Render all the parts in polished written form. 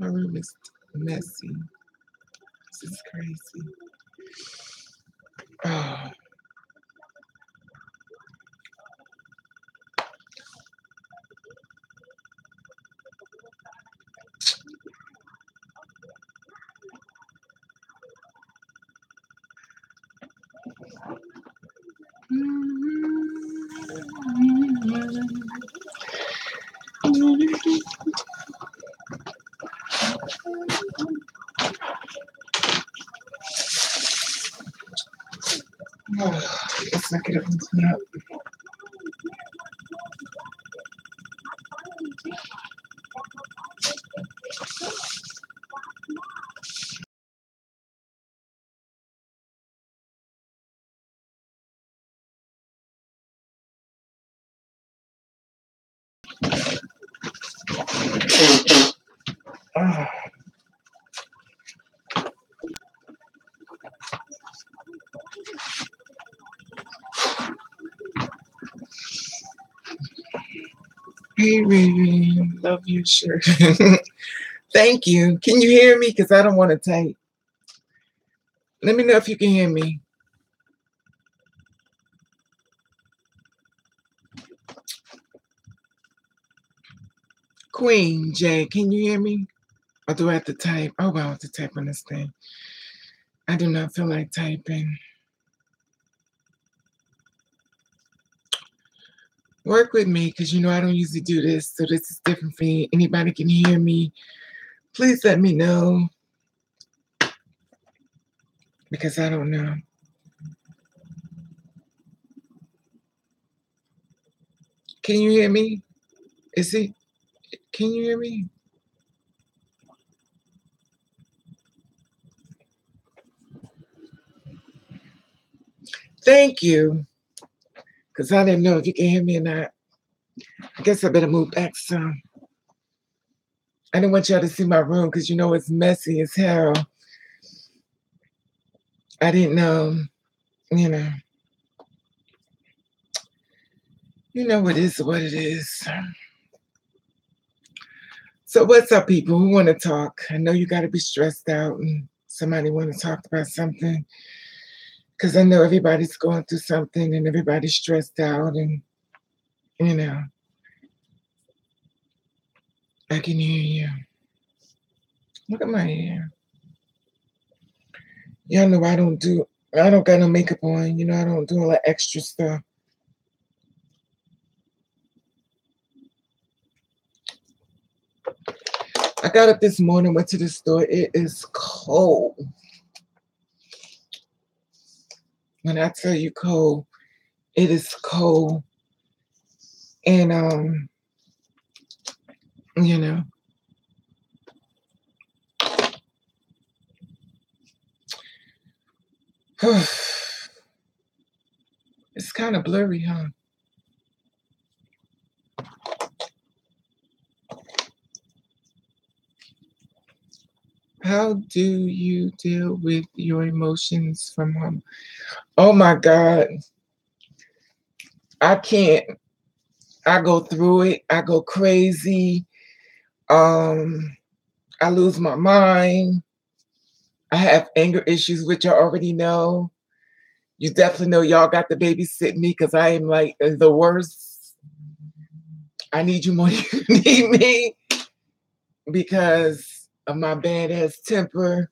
My room is messy. This is crazy. Oh. Oh, let's not get up and clean up. Oh. Hey, Raven. Love your shirt. Thank you. Can you hear me? Because I don't want to type. Let me know if you can hear me. Queen J, can you hear me? Or do I have to type? Oh, well, I have to type on this thing. I do not feel like typing. Work with me, because you know I don't usually do this, so this is different for me. Anybody can hear me, please let me know, because I don't know. Can you hear me? Can you hear me? Thank you, because I didn't know if you can hear me or not. I guess I better move back some. I didn't want y'all to see my room, because you know it's messy as hell. I didn't know, you know. You know it is what it is. So what's up, people who want to talk? I know you got to be stressed out and somebody want to talk about something, because I know everybody's going through something and everybody's stressed out, and you know, I can hear you. Look at my hair. Y'all know I don't got no makeup on. You know, I don't do all that extra stuff. I got up this morning, went to the store. It is cold. When I tell you cold, it is cold. And you know. It's kind of blurry, huh? How do you deal with your emotions from home? Oh my God. I can't. I go through it. I go crazy. I lose my mind. I have anger issues, which I already know. You definitely know y'all got to babysit me, because I am like the worst. I need you more than you need me, because of my badass temper.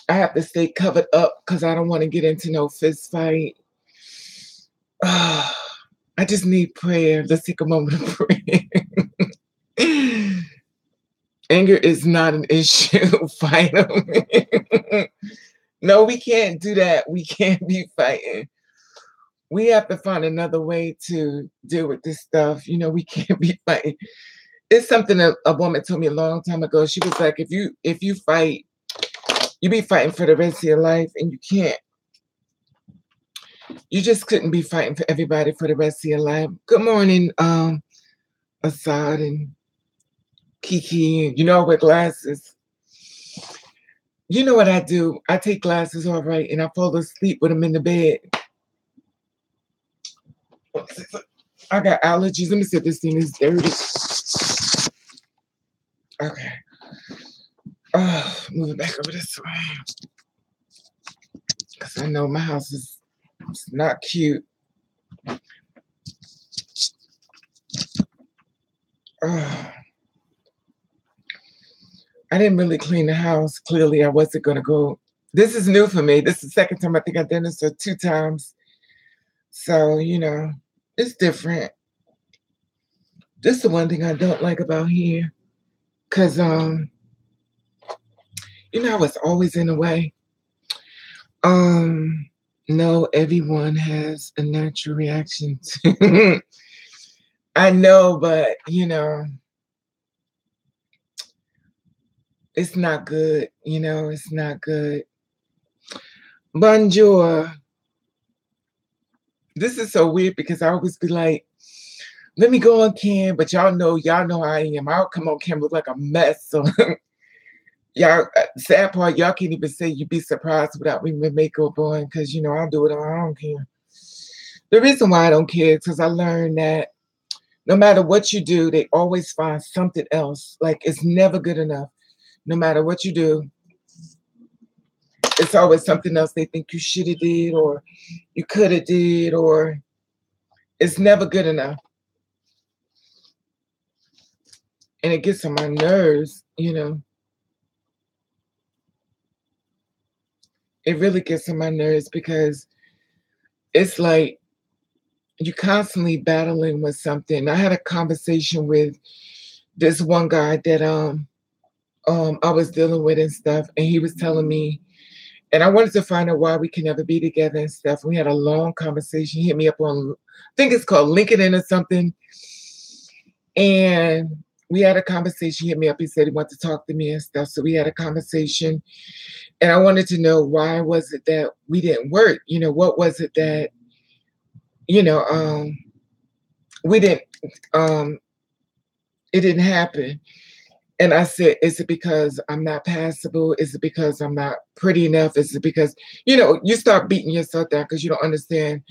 I have to stay covered up because I don't want to get into no fist fight. I just need prayer. Let's take a moment of prayer. Anger is not an issue. Fight them. No, we can't do that. We can't be fighting. We have to find another way to deal with this stuff. You know, we can't be fighting. It's something that a woman told me a long time ago. She was like, if you fight, you be fighting for the rest of your life, and you can't. You just couldn't be fighting for everybody for the rest of your life. Good morning, Assad and Kiki. You know I wear glasses. You know what I do? I take glasses, all right, and I fall asleep with them in the bed. I got allergies. Let me see if this thing is dirty. Okay. Moving back over this way. Because I know my house is not cute. I didn't really clean the house. Clearly, I wasn't going to go. This is new for me. This is the second time I think I've done this, or 2 times. So, it's different. This is the one thing I don't like about here. Because, I was always in the way. No, everyone has a natural reaction to I know, but it's not good, it's not good. Bonjour. This is so weird because I always be like, let me go on cam, but y'all know how I am. I'll come on cam look like a mess. So y'all, sad part, y'all can't even say you'd be surprised without me with makeup on because I'll do it on. I don't care. The reason why I don't care is because I learned that no matter what you do, they always find something else. Like it's never good enough. No matter what you do, it's always something else they think you should have did or you could have did, or it's never good enough. And it gets on my nerves. It really gets on my nerves because it's like you're constantly battling with something. I had a conversation with this one guy that I was dealing with and stuff, and he was telling me, and I wanted to find out why we can never be together and stuff. We had a long conversation. He hit me up on, I think it's called LinkedIn or something. And we had a conversation. He hit me up. He said he wanted to talk to me and stuff. So we had a conversation. And I wanted to know why was it that we didn't work? What was it that, we didn't, it didn't happen. And I said, is it because I'm not passable? Is it because I'm not pretty enough? Is it because, you start beating yourself down because you don't understand,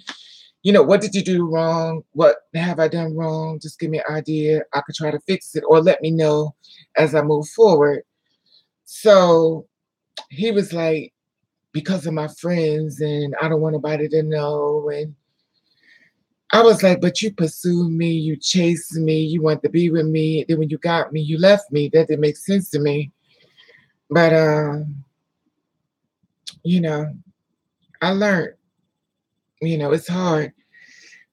what did you do wrong? What have I done wrong? Just give me an idea. I could try to fix it or let me know as I move forward. So he was like, because of my friends and I don't want nobody to know. And I was like, but you pursued me, you chased me, you wanted to be with me. Then when you got me, you left me. That didn't make sense to me. But I learned, it's hard.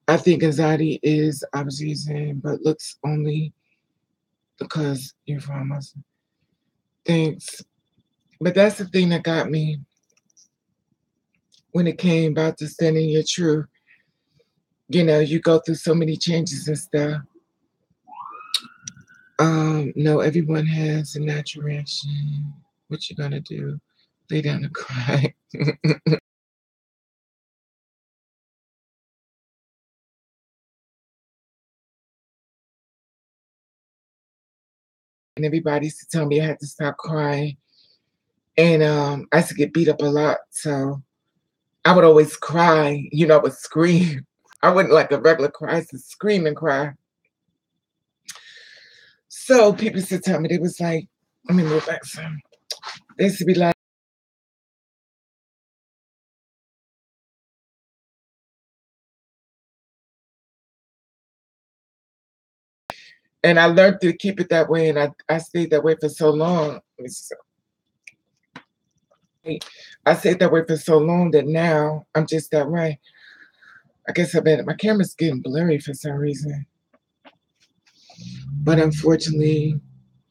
I think anxiety is obviously, but looks only because you're from us. Thanks. But that's the thing that got me when it came about to standing your truth. You go through so many changes and stuff. No, everyone has a natural reaction. What you gonna do? Lay down and cry. And everybody used to tell me I had to stop crying. And I used to get beat up a lot. So I would always cry, I would scream. I wouldn't like a regular cry, I used to scream and cry. So people used to tell me, they was like, let me move back some. They used to be like, and I learned to keep it that way, and I stayed that way for so long. I stayed that way for so long that now I'm just that way. I guess my camera's getting blurry for some reason. But unfortunately,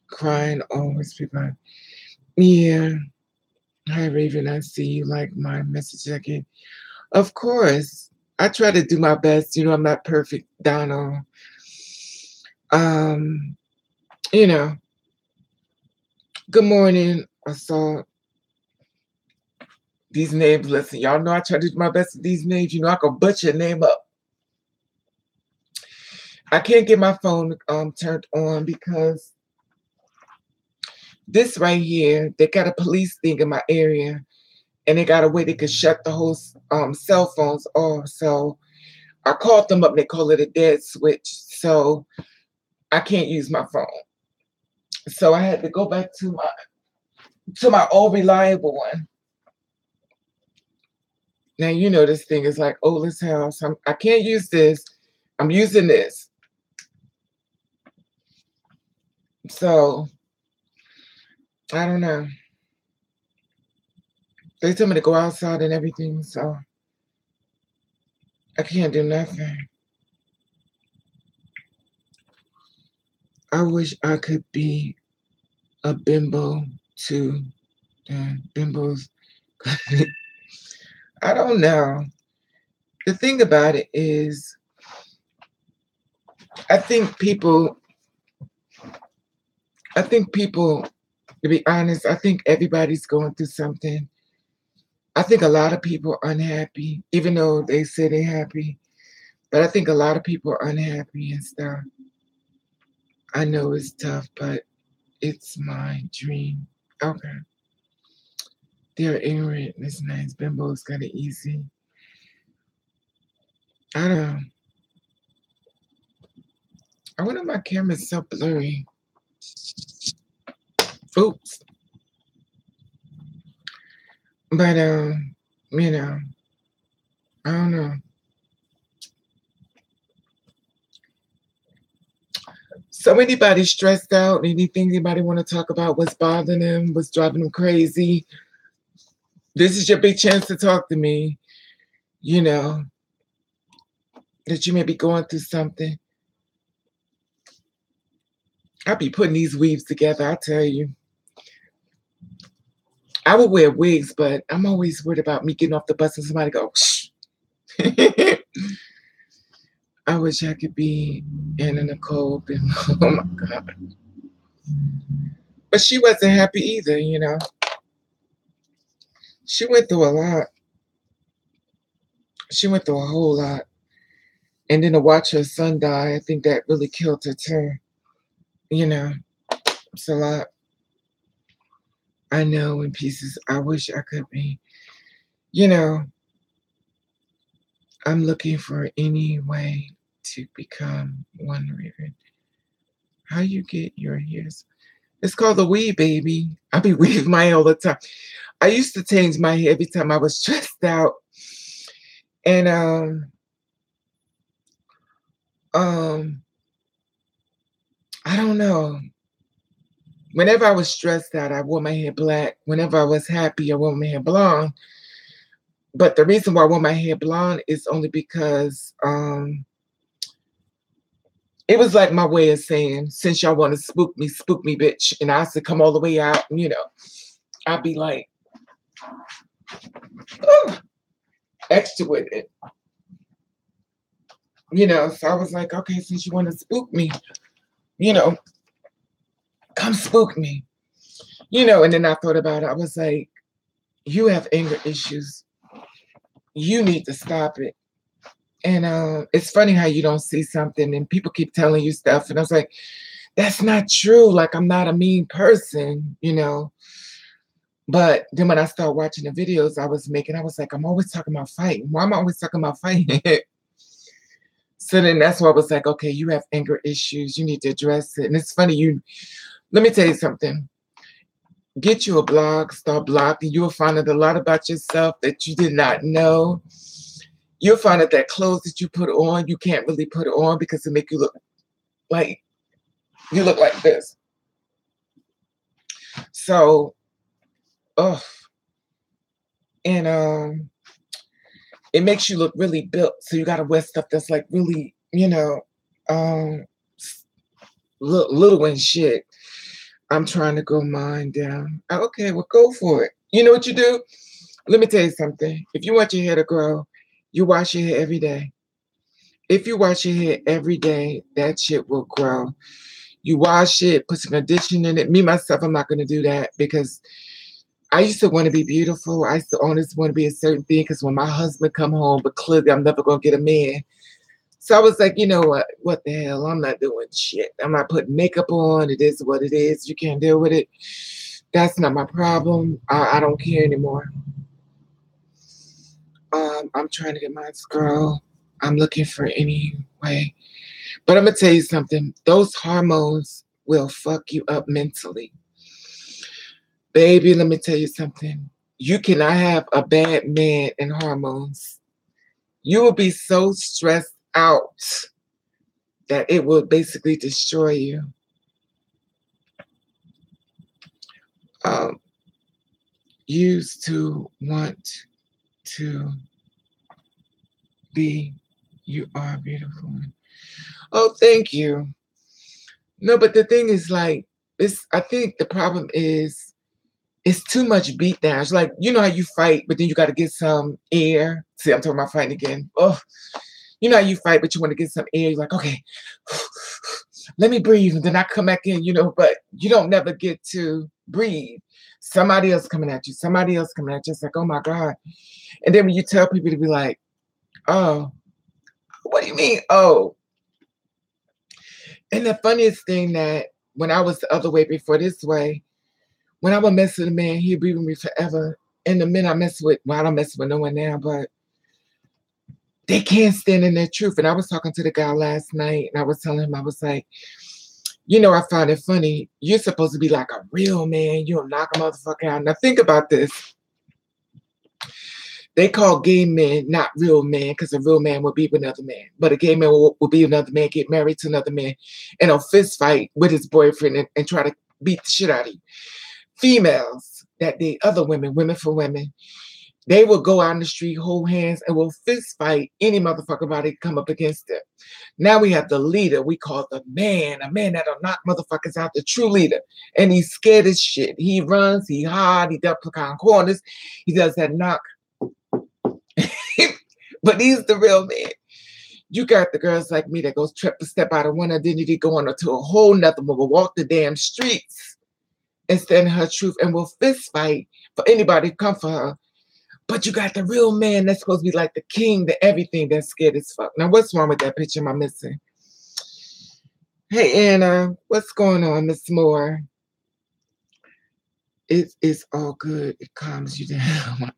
crying always be fine. Yeah. Hi, Raven. I see you like my message again. Of course. I try to do my best. I'm not perfect, Donald. Um, you know, good morning. I saw these names. Listen, y'all know I try to do my best with these names. I can butcher your name up. I can't get my phone turned on because this right here, they got a police thing in my area, and they got a way they could shut the whole cell phones off. So I called them up, and they call it a dead switch. So I can't use my phone. So I had to go back to my old reliable one. Now you know this thing is like old as hell. So I can't use this. I'm using this. So I don't know. They told me to go outside and everything, so I can't do nothing. I wish I could be a bimbo too. Bimbos. I don't know. The thing about it is, I think people, I think people, to be honest, I think everybody's going through something. I think a lot of people are unhappy, even though they say they're happy. But I think a lot of people are unhappy and stuff. I know it's tough, but it's my dream. Okay. They're ignorant. It's nice. Bimbo's got it easy. I don't know. I wonder if my camera's so blurry. Oops. But you know, I don't know. So anybody stressed out? Anything anybody want to talk about? What's bothering them? What's driving them crazy? This is your big chance to talk to me. You know, that you may be going through something. I'll be putting these weaves together, I tell you. I would wear wigs, but I'm always worried about me getting off the bus and somebody go, shh. I wish I could be Anna Nicole. Oh my God. But she wasn't happy either, you know. She went through a lot. She went through a whole lot. And then to watch her son die, I think that really killed her too. You know, it's a lot. I know in pieces. I wish I could be. You know, I'm looking for any way to become one Raven. How you get your hairs? It's called a weave, baby. I be weaving my hair all the time. I used to change my hair every time I was stressed out. And um I don't know. Whenever I was stressed out, I wore my hair black. Whenever I was happy, I wore my hair blonde. But the reason why I wore my hair blonde is only because it was like my way of saying, since y'all want to spook me, bitch. And I said, come all the way out. And, you know, I'd be like, oh, extra with it. You know, so I was like, okay, since you want to spook me, you know, come spook me. You know, and then I thought about it. I was like, you have anger issues. You need to stop it. And it's funny how you don't see something and people keep telling you stuff. And I was like, that's not true. Like, I'm not a mean person, you know. But then when I started watching the videos I was making, I was like, I'm always talking about fighting. Why am I always talking about fighting? So then that's why I was like, okay, you have anger issues. You need to address it. And it's funny, let me tell you something. Get you a blog, start blogging. You will find out a lot about yourself that you did not know. You'll find out that clothes that you put on, you can't really put on because it make you look like you look like this. So, oh, and it makes you look really built. So you gotta wear stuff that's like really, you know, um, little and shit. I'm trying to go mine down. Okay, well, go for it. You know what you do? Let me tell you something. If you want your hair to grow, you wash your hair every day. If you wash your hair every day, that shit will grow. You wash it, put some conditioner in it. Me, myself, I'm not going to do that because I used to want to be beautiful. I used to always want to be a certain thing because when my husband come home, but clearly I'm never going to get a man. So I was like, you know what? What the hell? I'm not doing shit. I'm not putting makeup on. It is what it is. You can't deal with it. That's not my problem. I don't care anymore. I'm trying to get my grow. I'm looking for any way. But I'm gonna tell you something. Those hormones will fuck you up mentally. Baby, let me tell you something. You cannot have a bad man and hormones. You will be so stressed out that it will basically destroy you. Used to want to be, you are beautiful. Oh, thank you. No, but the thing is like, I think the problem is it's too much beat down. It's like, you know how you fight, but then you got to get some air. See, I'm talking about fighting again. Oh, you know how you fight, but you want to get some air. You're like, okay, let me breathe. And then I come back in, but you don't never get to breathe. Somebody else coming at you, somebody else coming at you. It's like, oh my God. And then when you tell people to be like, oh, what do you mean? Oh. And the funniest thing that when I was the other way before this way, when I would mess with a man, he'd be with me forever. And the men I mess with, well, I don't mess with no one now, but they can't stand in their truth. And I was talking to the guy last night and I was telling him, I was like, I find it funny. You're supposed to be like a real man. You'll knock a motherfucker out. Now think about this. They call gay men not real men because a real man will be with another man. But a gay man will be with another man, get married to another man, and a fist fight with his boyfriend and try to beat the shit out of you. Females that date other women for women, they will go out in the street, hold hands, and will fist fight any motherfucker body come up against them. Now we have the leader we call the man, a man that'll knock motherfuckers out, the true leader. And he's scared as shit. He runs, he hide, he ducks behind corners, he does that knock. But he's the real man. You got the girls like me that goes step out of one identity, go on to a whole nother one, will walk the damn streets and stand her truth and will fist fight for anybody to come for her. But you got the real man that's supposed to be like the king, the everything, that's scared as fuck. Now, what's wrong with that picture am I missing? Hey, Anna, what's going on, Miss Moore? It's all good. It calms you down.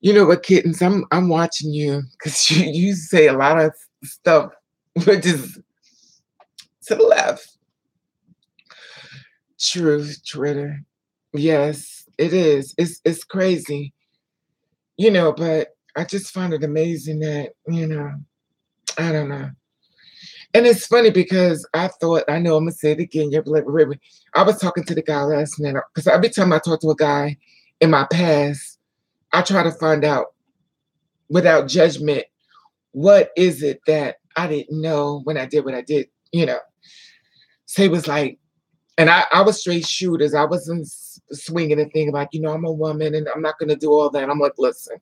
You know what, kittens? I'm watching you because you say a lot of stuff, which is to the left. Truth, Twitter. Yes, it is. It's crazy. But I just find it amazing that, I don't know. And it's funny because I know I'm gonna say it again. I was talking to the guy last night because every time I talk to a guy in my past, I try to find out without judgment, what is it that I didn't know when I did what I did, So he was like, and I was straight shooters. I wasn't swinging and thing like, I'm a woman and I'm not going to do all that. I'm like, listen,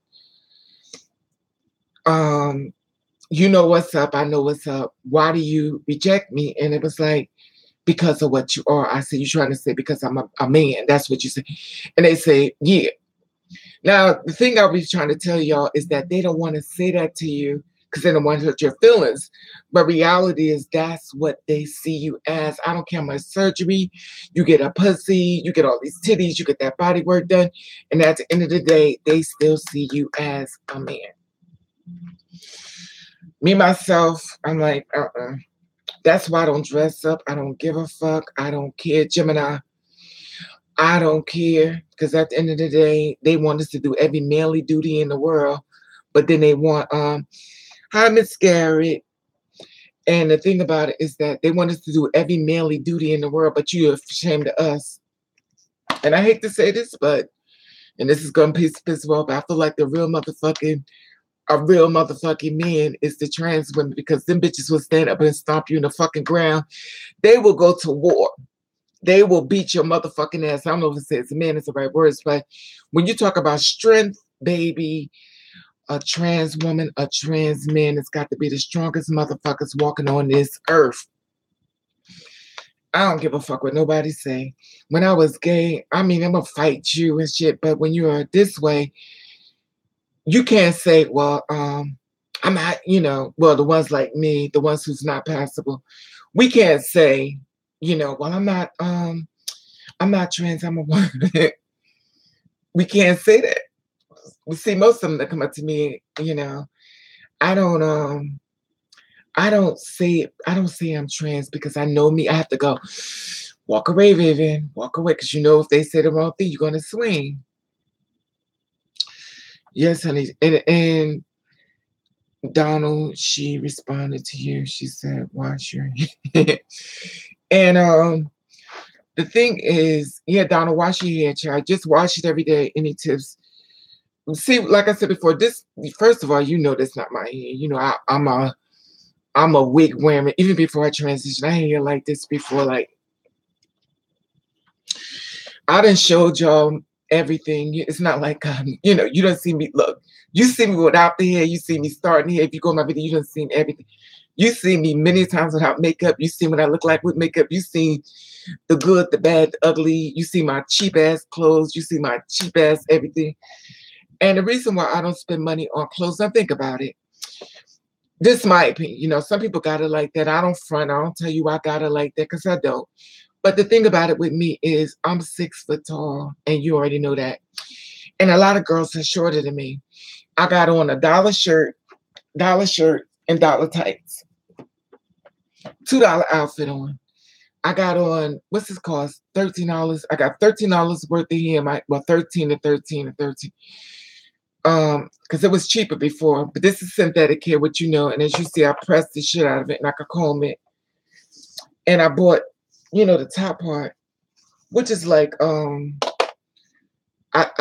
you know what's up. I know what's up. Why do you reject me? And it was like, because of what you are. I said, you're trying to say because I'm a man. That's what you say. And they say, yeah. Now, the thing I was trying to tell y'all is that they don't want to say that to you because they don't want to hurt your feelings. But reality is that's what they see you as. I don't care how much surgery, you get a pussy, you get all these titties, you get that body work done. And at the end of the day, they still see you as a man. Me, myself, I'm like, That's why I don't dress up. I don't give a fuck. I don't care. Gemini, I don't care. Because at the end of the day, they want us to do every manly duty in the world. But then they want, hi, Miss Garrett. And the thing about it is that they want us to do every manly duty in the world, but you're ashamed of us. And I hate to say this, and this is going to piss me off, but I feel like a real motherfucking man is the trans women because them bitches will stand up and stomp you in the fucking ground. They will go to war. They will beat your motherfucking ass. I don't know if it says man is the right words, but when you talk about strength, baby, a trans woman, a trans man has got to be the strongest motherfuckers walking on this earth. I don't give a fuck what nobody say. When I was gay, I'm gonna fight you and shit, but when you are this way, you can't say, well, I'm not, well, the ones like me, the ones who's not passable, we can't say, well, I'm not trans, I'm a woman. We can't say that. We see most of them that come up to me, I don't I don't say I'm trans because I know me. I have to go, walk away, Vivian, walk away. Because you know if they say the wrong thing, you're gonna swing. Yes, honey. And Donald, she responded to you. She said, wash your hair. And the thing is, yeah, Donald, wash your hair, child. Just wash it every day. Any tips? See, like I said before, this first of all, you know that's not my hair. You know, I'm a wig wearing. Even before I transitioned, I had hair like this before. Like I done showed y'all everything. It's not like you know, you don't see me. Look, you see me without the hair. You see me starting here. If you go on my video, you don't see everything. You see me many times without makeup. You see what I look like with makeup. You see the good, the bad, the ugly. You see my cheap ass clothes. You see my cheap ass everything. And the reason why I don't spend money on clothes, I think about it. This is my opinion. You know, some people got it like that. I don't front. I don't tell you I got it like that because I don't. But the thing about it with me is I'm 6 foot tall, and you already know that. And a lot of girls are shorter than me. I got on a dollar shirt, and dollar tights. $2 outfit on. I got on what's this cost? $13. I got $13 worth of hair. Well, 13 to 13 to 13. Because it was cheaper before, but this is synthetic hair, which you know, and as you see, I pressed the shit out of it and I could comb it. And I bought, you know, the top part, which is like I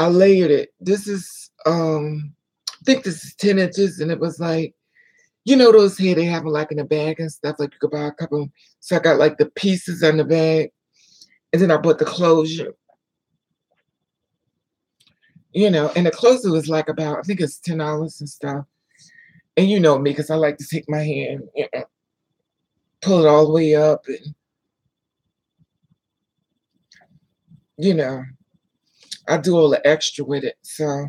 layered it. This is I think this is 10 inches, and it was like, you know, those hair they have them like in a bag and stuff, like you could buy a couple. So I got like the pieces in the bag, and then I bought the closure. You know, and the closure was like about, I think it's $10 and stuff. And you know me, because I like to take my hand, you know, pull it all the way up, and you know, I do all the extra with it. So,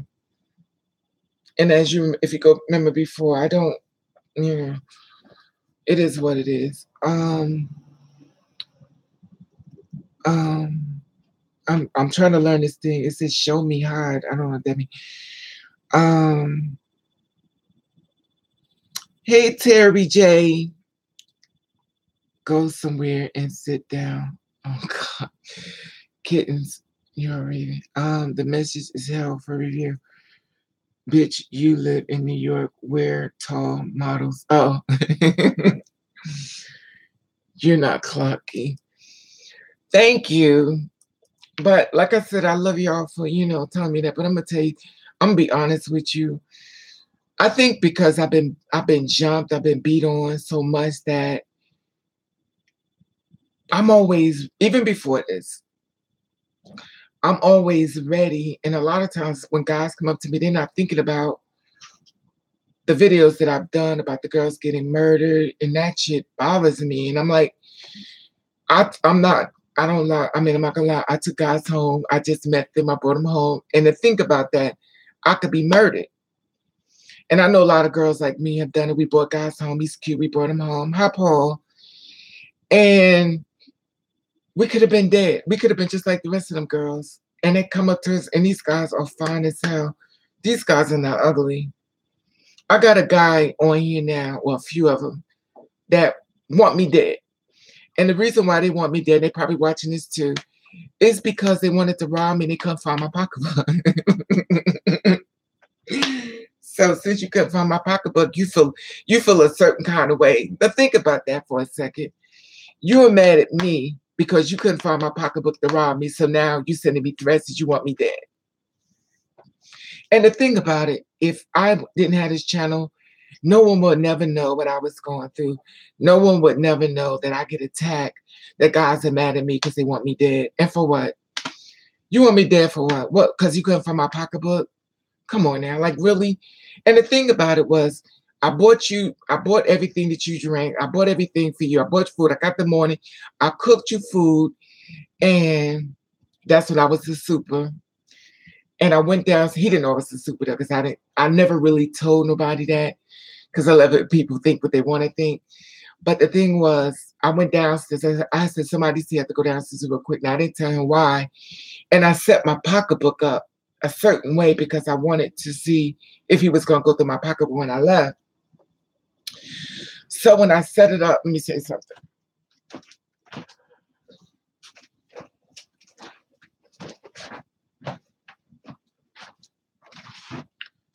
and as you, if you go remember before, I don't, you know, it is what it is. Um, I'm trying to learn this thing. It says show me hide. I don't know what that means. Um, hey Terry J, go somewhere and sit down. Oh God, kittens, you're reading. The message is hell for review. Bitch, you live in New York. Wear tall models. Oh, you're not clucky. Thank you. But like I said, I love y'all for, you know, telling me that. But I'm gonna tell you, I'm gonna be honest with you. I think because I've been jumped, I've been beat on so much that I'm always, even before this, I'm always ready. And a lot of times when guys come up to me, they're not thinking about the videos that I've done about the girls getting murdered, and that shit bothers me. And I'm like, I'm not, I don't lie. I mean, I'm not gonna lie. I took guys home. I just met them. I brought them home. And to think about that, I could be murdered. And I know a lot of girls like me have done it. We brought guys home. He's cute. We brought him home. Hi, Paul. And we could have been dead. We could have been just like the rest of them girls. And they come up to us, and these guys are fine as hell. These guys are not ugly. I got a guy on here now, well, a few of them, that want me dead. And the reason why they want me dead, they probably watching this too, is because they wanted to rob me and they couldn't find my pocketbook. So since you couldn't find my pocketbook, you feel a certain kind of way. But think about that for a second. You were mad at me because you couldn't find my pocketbook to rob me. So now you sending me threats that you want me dead. And the thing about it, if I didn't have this channel, no one would never know what I was going through. No one would never know that I get attacked, that guys are mad at me because they want me dead. And for what? You want me dead for what? What? Because you couldn't find my pocketbook? Come on now. Like, really? And the thing about it was, I bought everything that you drank. I bought everything for you. I bought food. I got the morning. I cooked you food. And that's when I was the super. And I went down. He didn't know I was the super though, because I never really told nobody that, because I let people think what they want to think. But the thing was, I went downstairs. I said, somebody see, I have to go downstairs real quick. Now, I didn't tell him why. And I set my pocketbook up a certain way because I wanted to see if he was going to go through my pocketbook when I left. So when I set it up, let me say something.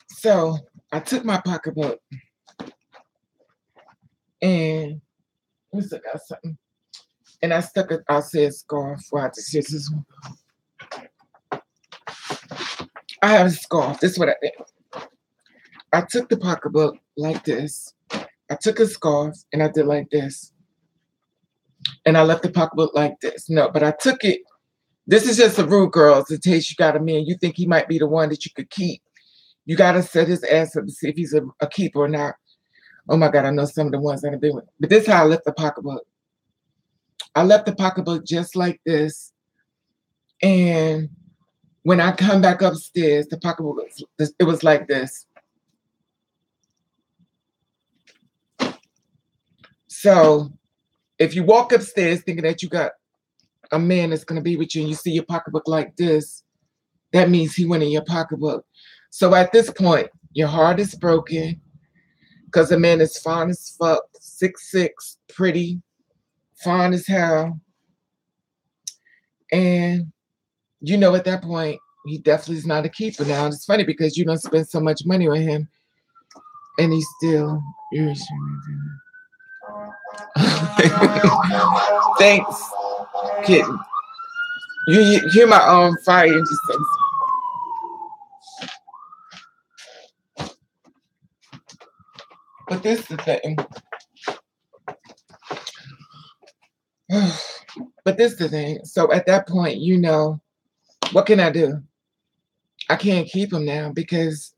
So I took my pocketbook and let me look at something. And I stuck it, I'll say a scarf. Well, I just use this one. I have a scarf. This is what I did. I took the pocketbook like this. I took a scarf and I did like this. And I left the pocketbook like this. No, but I took it. This is just a rule, girls. In case you got a man, you think he might be the one that you could keep. You got to set his ass up to see if he's a keeper or not. Oh my God, I know some of the ones that I've been with. But this is how I left the pocketbook. I left the pocketbook just like this. And when I come back upstairs, the pocketbook it was like this. So if you walk upstairs thinking that you got a man that's going to be with you and you see your pocketbook like this, that means he went in your pocketbook. So at this point, your heart is broken because the man is fine as fuck, 6'6", pretty, fine as hell. And you know at that point, he definitely is not a keeper now. And it's funny because you don't spend so much money on him and he's still Thanks, kitten. You hear my fire and just but this is the thing. But this is the thing. So at that point, you know, what can I do? I can't keep him now because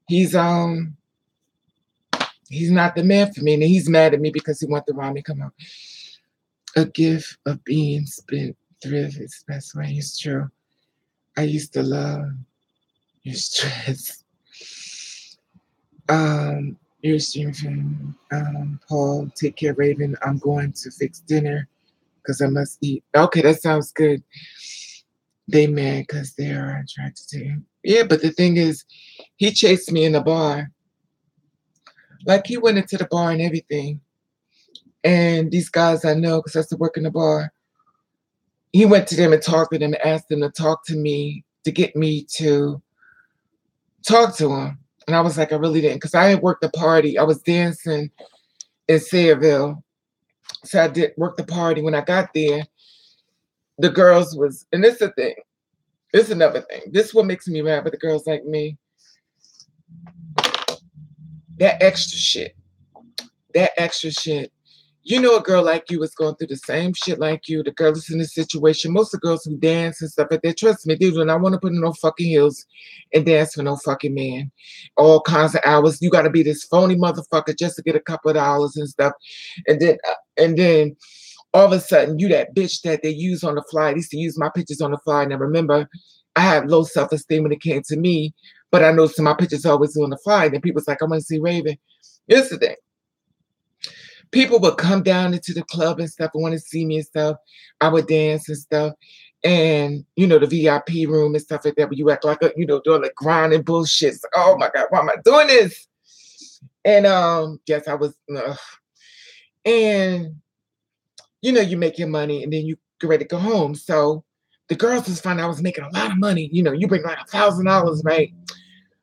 he's not the man for me, and he's mad at me because he wants the Rami come out. A gift of being spent thrift is the best way. It's true. I used to love your stress. Your stream from Paul, take care, Raven. I'm going to fix dinner because I must eat. Okay, that sounds good. They mad because they are attracted to him. Yeah, but the thing is, he chased me in the bar. Like he went into the bar and everything. And these guys I know, because I used to work in the bar, he went to them and talked to them and asked them to talk to me to get me to talk to him. And I was like, I really didn't, because I had worked the party. I was dancing in Sayreville. So I did work the party. When I got there, the girls was, and this is the thing. This is another thing. This is what makes me mad with the girls like me. That extra shit. That extra shit. You know a girl like you is going through the same shit like you. The girl is in this situation. Most of the girls who dance and stuff like that, trust me, they do not want to put in no fucking heels and dance for no fucking man. All kinds of hours. You got to be this phony motherfucker just to get a couple of dollars and stuff. And then all of a sudden, you that bitch that they use on the fly. They used to use my pictures on the fly. And I remember I have low self-esteem when it came to me, but I noticed my pictures always on the fly. And people's like, I want to see Raven. Here's the thing. People would come down into the club and stuff and want to see me and stuff. I would dance and stuff. And, you know, the VIP room and stuff like that, where you act like, doing the grind and bullshit. So, oh my God, why am I doing this? And yes, I was, and, you know, you make your money and then you get ready to go home. So the girls just found out I was making a lot of money. You know, you bring like $1,000, right?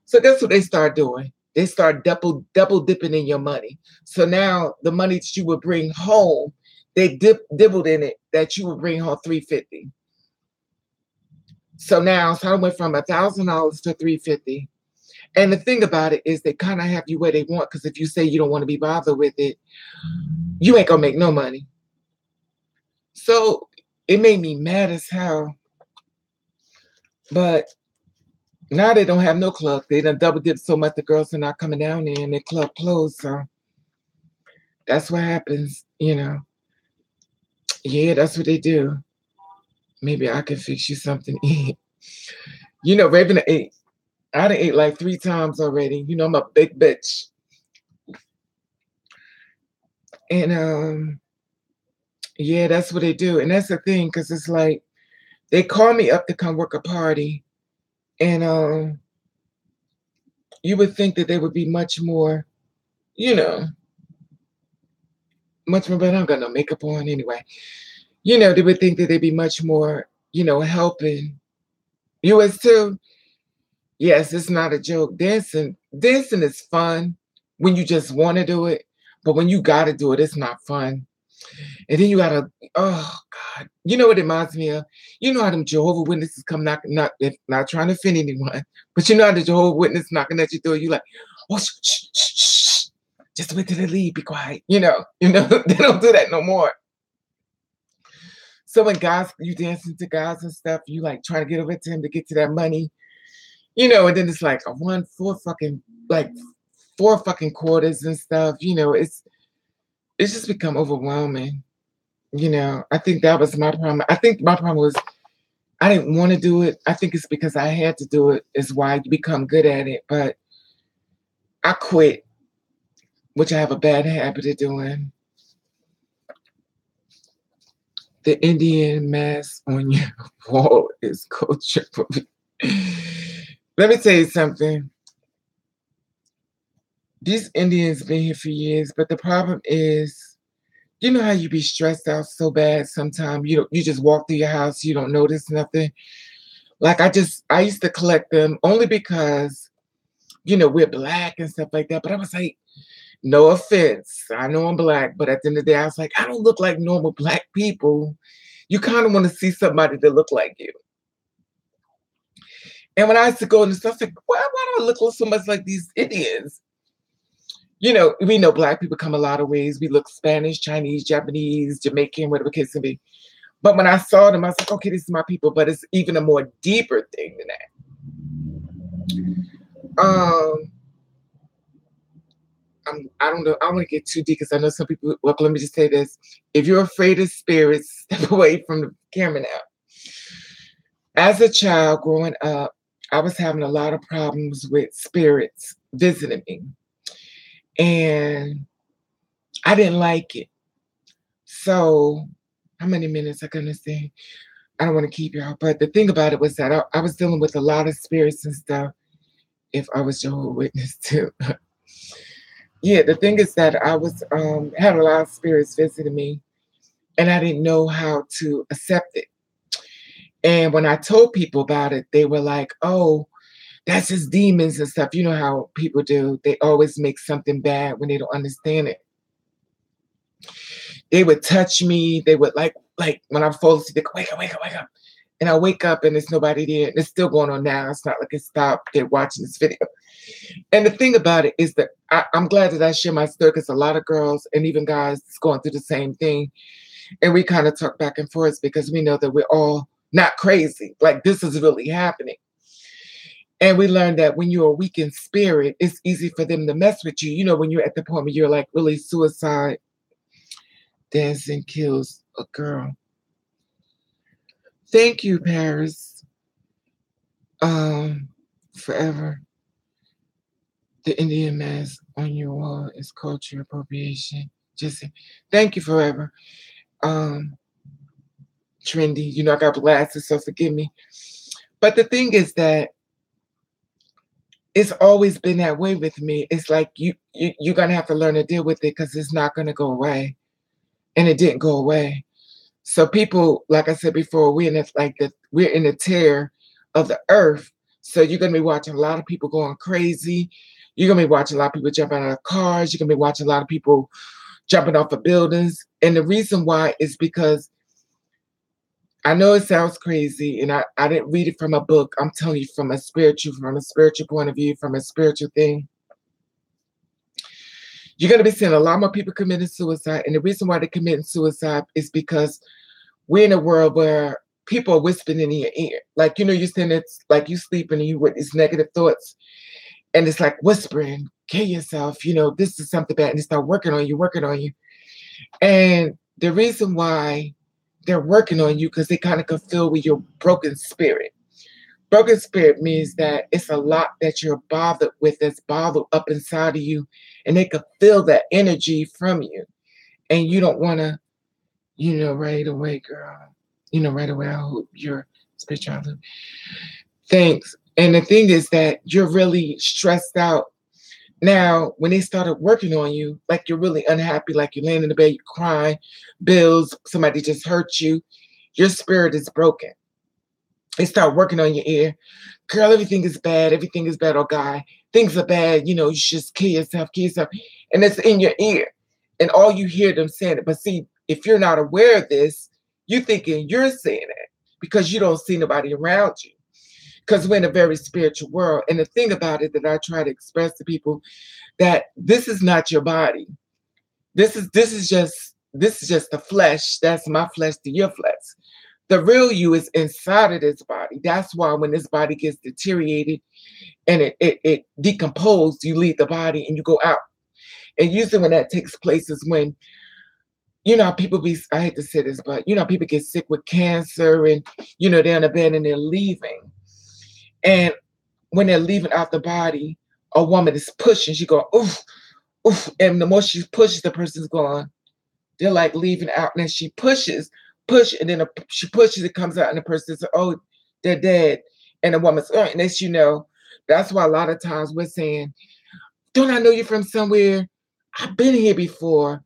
So that's what they start doing. They start double dipping in your money. So now the money that you would bring home, they dibbled in it that you would bring home $350. So now, I went from $1,000 to $350. And the thing about it is they kind of have you where they want, because if you say you don't want to be bothered with it, you ain't gonna make no money. So it made me mad as hell. But now they don't have no club. They done double dipped so much the girls are not coming down there and their club closed. So that's what happens, you know. Yeah, that's what they do. Maybe I can fix you something to eat. You know, Raven ate. I done ate like 3 times already. You know, I'm a big bitch. And yeah, that's what they do. And that's the thing, because it's like they call me up to come work a party. And you would think that they would be much more, you know, much more better. I don't got no makeup on anyway. They would think that they'd be much more, helping. You as too? Yes, it's not a joke. Dancing is fun when you just want to do it, but when you got to do it, it's not fun. And then you gotta, oh God, you know what it reminds me of? You know how them Jehovah Witnesses come knocking, not trying to offend anyone, but you know how the Jehovah Witness knocking at your door, you like, oh, shh, shh, shh, shh, just wait till they leave, be quiet. They don't do that no more. So when guys, you dancing to guys and stuff, you like trying to get over to him to get to that money, and then it's like a one, like four fucking quarters and stuff, it's just become overwhelming. I think that was my problem. I think my problem was I didn't want to do it. I think it's because I had to do it is why you become good at it. But I quit, which I have a bad habit of doing. The Indian mask on your wall is culture. Let me tell you something. These Indians been here for years, but the problem is, you know how you be stressed out so bad sometimes you just walk through your house, you don't notice nothing. Like I used to collect them only because, we're black and stuff like that. But I was like, no offense. I know I'm black, but at the end of the day, I was like, I don't look like normal black people. You kind of want to see somebody that look like you. And when I used to go in the stuff, I was like, why do I look so much like these Indians? We know black people come a lot of ways. We look Spanish, Chinese, Japanese, Jamaican, whatever the case may be. But when I saw them, I was like, okay, this is my people. But it's even a more deeper thing than that. I don't know. I don't want to get too deep because I know some people. Well, let me just say this: if you're afraid of spirits, step away from the camera now. As a child growing up, I was having a lot of problems with spirits visiting me, and I didn't like it. So, how many minutes I gonna say? I don't want to keep y'all, but the thing about it was that I was dealing with a lot of spirits and stuff. If I was Jehovah's Witness too. Yeah, the thing is that I was had a lot of spirits visiting me, and I didn't know how to accept it. And when I told people about it, they were like, "Oh, that's just demons and stuff." You know how people do; they always make something bad when they don't understand it. They would touch me. They would like when I fall asleep, they go, "Wake up, wake up, wake up." And I wake up and there's nobody there. And it's still going on now. It's not like it stopped. They're watching this video. And the thing about it is that I'm glad that I share my story because a lot of girls and even guys is going through the same thing. And we kind of talk back and forth because we know that we're all not crazy. Like this is really happening. And we learned that when you're weak in spirit, it's easy for them to mess with you. When you're at the point where you're like really suicide, dancing kills a girl. Thank you, Paris. Forever. The Indian mask on your wall is culture appropriation. Just thank you forever. Trendy. I got glasses, so forgive me. But the thing is that it's always been that way with me. It's like you're gonna have to learn to deal with it because it's not gonna go away. And it didn't go away. So people, like I said before, we're in the tear of the earth. So you're gonna be watching a lot of people going crazy. You're gonna be watching a lot of people jumping out of cars. You're gonna be watching a lot of people jumping off of buildings. And the reason why is because I know it sounds crazy, and I didn't read it from a book. I'm telling you from a spiritual point of view, from a spiritual thing. You're gonna be seeing a lot more people committing suicide. And the reason why they're committing suicide is because we're in a world where people are whispering in your ear. Like, you're saying it's like you sleeping and you with these negative thoughts. And it's like whispering, kill yourself, this is something bad. And they start working on you, working on you. And the reason why they're working on you, because they kind of can feel with your broken spirit. Broken spirit means that it's a lot that you're bothered with, that's bothered up inside of you. And they can feel that energy from you. And you don't want to, right away, girl. Right away, I hope your spirituality. Thanks. And the thing is that you're really stressed out Now, when they started working on you, like you're really unhappy, like you're laying in the bed, you cry, bills, somebody just hurt you, your spirit is broken. They start working on your ear. Girl, everything is bad, oh guy, things are bad, you should just kill yourself. And it's in your ear. And all you hear them saying it. But see, if you're not aware of this, you thinking you're saying it because you don't see nobody around you. Because we're in a very spiritual world. And the thing about it that I try to express to people that this is not your body. This is just the flesh. That's my flesh to your flesh. The real you is inside of this body. That's why when this body gets deteriorated and it decomposed, you leave the body and you go out. And usually when that takes place is when, people I hate to say this, but people get sick with cancer and they're in a bed and they're leaving. And when they're leaving out the body, a woman is pushing, she go, oof, oof. And the more she pushes, the person's gone. They're like leaving out, and then she and then she pushes, it comes out, and the person says, "Oh, they're dead." And the woman's, and as that's why a lot of times we're saying, "Don't I know you from somewhere? I've been here before.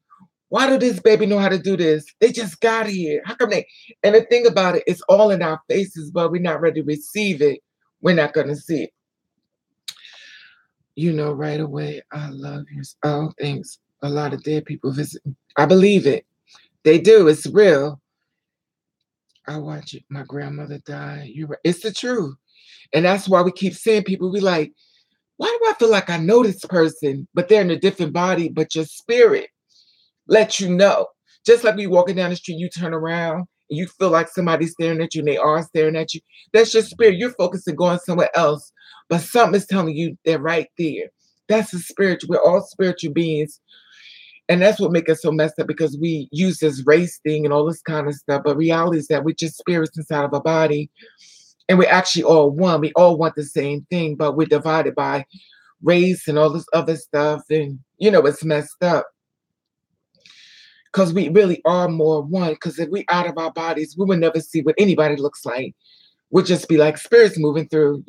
Why do this baby know how to do this? They just got here. How come they?" And the thing about it, it's all in our faces, but we're not ready to receive it. We're not going to see it. Right away. I love you. Oh, thanks. A lot of dead people visit. I believe it. They do. It's real. I watch it. My grandmother died. You're right. It's the truth. And that's why we keep seeing people. We like, why do I feel like I know this person, but they're in a different body, but your spirit let you know. Just like we walking down the street, you turn around and you feel like somebody's staring at you and they are staring at you. That's your spirit. You're focusing going somewhere else, but something is telling you they're right there. That's the spiritual. We're all spiritual beings. And that's what makes us so messed up because we use this race thing and all this kind of stuff. But reality is that we're just spirits inside of a body. And we're actually all one. We all want the same thing, but we're divided by race and all this other stuff. And, it's messed up because we really are more one. Because if we out of our bodies, we would never see what anybody looks like. We'll just be like spirits moving through.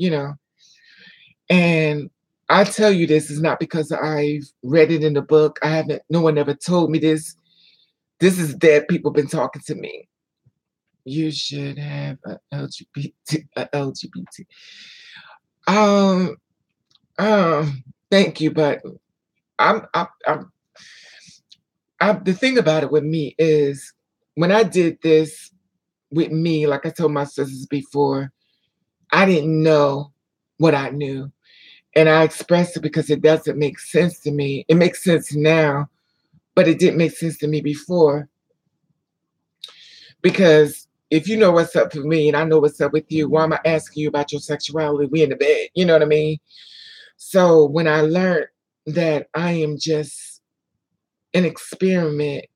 And I tell you this is not because I've read it in the book. No one ever told me this. This is dead people been talking to me. You should have a LGBT. Um, thank you, but I'm, I'm, I'm, the thing about it with me is when I did this with me, like I told my sisters before, I didn't know what I knew. And I expressed it because it doesn't make sense to me. It makes sense now, but it didn't make sense to me before. Because if you know what's up for me and I know what's up with you, why am I asking you about your sexuality? We in the bed, you know what I mean? So when I learned that I am just an experiment,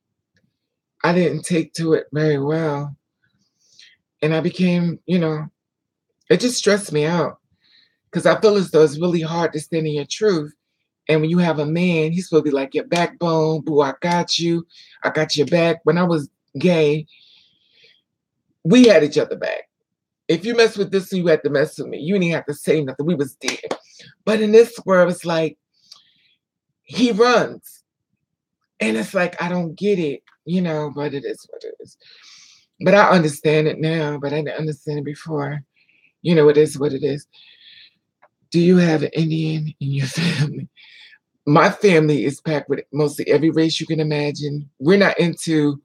I didn't take to it very well. And I became, it just stressed me out because I feel as though it's really hard to stand in your truth. And when you have a man, he's supposed to be like your backbone. Boo, I got you. I got your back. When I was gay, we had each other back. If you mess with this, you had to mess with me. You didn't have to say nothing. We was dead. But in this world, it's like he runs. And it's like, I don't get it, but it is what it is. But I understand it now, but I didn't understand it before. It is what it is. Do you have an Indian in your family? My family is packed with mostly every race you can imagine. We're not into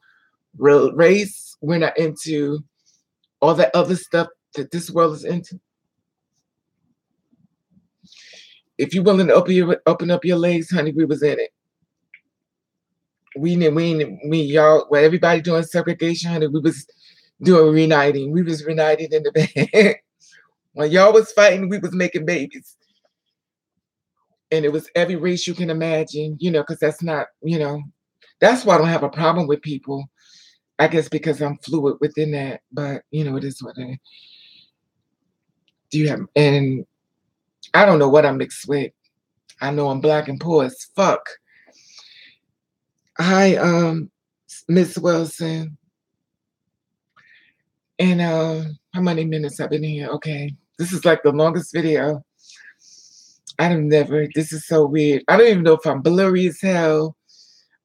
real race. We're not into all that other stuff that this world is into. If you're willing to open up your legs, honey, we was in it. Y'all, well, everybody doing segregation, honey, we was doing reuniting. We was reunited in the bed. When y'all was fighting, we was making babies. And it was every race you can imagine, because that's not, that's why I don't have a problem with people. I guess because I'm fluid within that, but it is what it is. Do you have, and I don't know what I'm mixed with. I know I'm black and poor as fuck. Hi, Miss Wilson. And how many minutes I've been here? Okay. This is like the longest video. I don't never. This is so weird. I don't even know if I'm blurry as hell.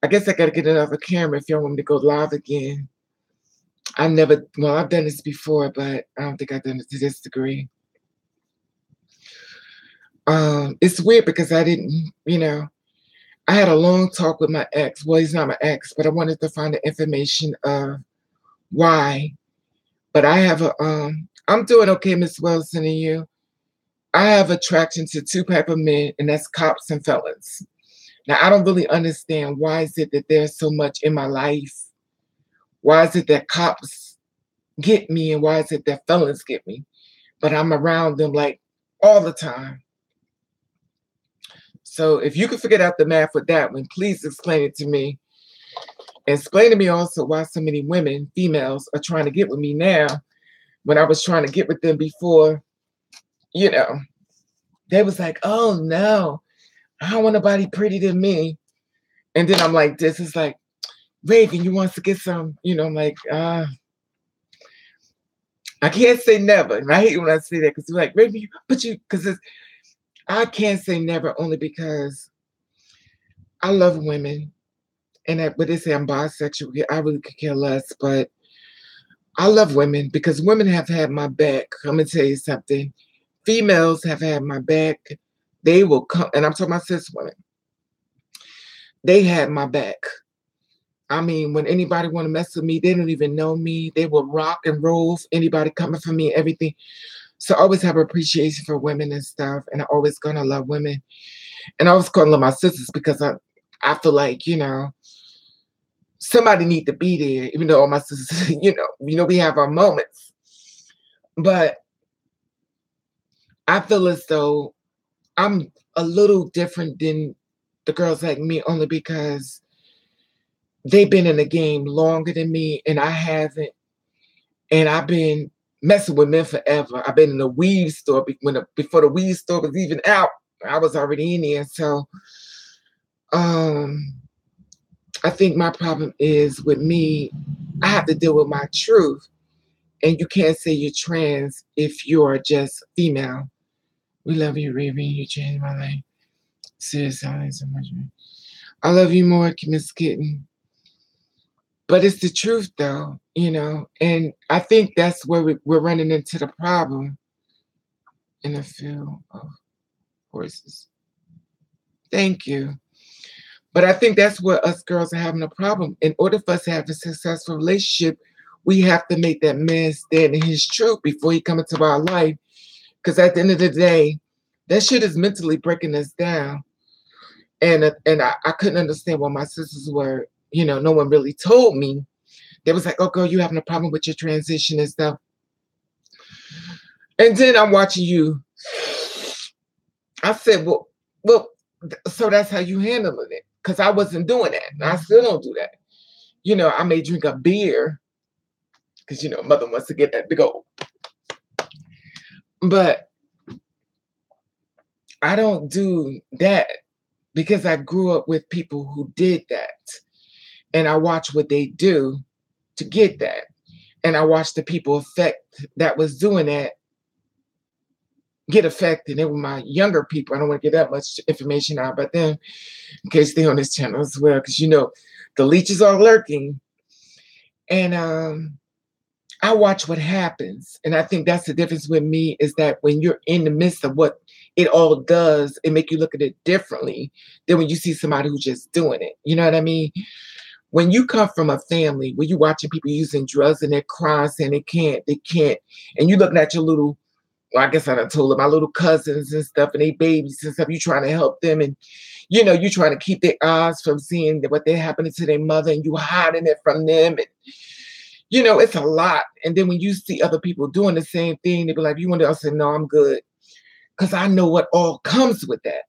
I guess I gotta get another camera if y'all want me to go live again. I never, well, I've done this before, but I don't think I've done it to this degree. It's weird because I didn't, I had a long talk with my ex. Well, he's not my ex, but I wanted to find the information of why. But I have I'm doing okay, Miss Wilson, and you. I have attraction to two type of men, and that's cops and felons. Now, I don't really understand why is it that there's so much in my life. Why is it that cops get me, and why is it that felons get me? But I'm around them like all the time. So if you could figure out the math with that one, please explain it to me. Explain to me also why so many women, females, are trying to get with me now when I was trying to get with them before, you know, they was like, oh no, I don't want nobody pretty than me. And then I'm like, this is like, Raven, you want to get some, I'm like, I can't say never. And I hate when I say that because they're like, Raven, because I can't say never only because I love women. And but they say I'm bisexual. I really could care less, but I love women because women have had my back. I'm gonna tell you something. Females have had my back. They will come, and I'm talking about cis women. They had my back. I mean, when anybody want to mess with me, they don't even know me. They will rock and roll anybody coming for me, everything. So I always have appreciation for women and stuff, and I always gonna love women. And I always gonna love my sisters because I feel like, somebody need to be there, even though all my sisters, we have our moments. But I feel as though I'm a little different than the girls like me only because they've been in the game longer than me and I haven't. And I've been messing with men forever. I've been in the weed store before the weed store was even out. I was already in there. So I think my problem is with me, I have to deal with my truth. And you can't say you're trans if you're just female. We love you, Raven. You changed my life. Seriously, I like so much. I love you more, Miss Kitten. But it's the truth, though, And I think that's where we're running into the problem in the field of horses. Thank you. But I think that's where us girls are having a problem. In order for us to have a successful relationship, we have to make that man stand in his truth before he come into our life. Because at the end of the day, that shit is mentally breaking us down. And I couldn't understand why my sisters were, no one really told me. They was like, oh, girl, you having a problem with your transition and stuff. And then I'm watching you. I said, well, so that's how you handling it. Because I wasn't doing that. And I still don't do that. I may drink a beer because, mother wants to get that big old. But I don't do that because I grew up with people who did that. And I watch what they do to get that. And I watched the people that was doing that get affected. They were my younger people. I don't want to get that much information out about them in case they're on this channel as well. Because, the leeches are lurking. And I watch what happens. And I think that's the difference with me is that when you're in the midst of what it all does, it make you look at it differently than when you see somebody who's just doing it. You know what I mean? When you come from a family where you're watching people using drugs and they're crying saying they can't, and you looking at your little, well, I guess I done told them, my little cousins and stuff and they babies and stuff, you trying to help them and, you trying to keep their eyes from seeing what they're happening to their mother and you hiding it from them. And, it's a lot. And then when you see other people doing the same thing, they be like, you want to say, no, I'm good. Because I know what all comes with that.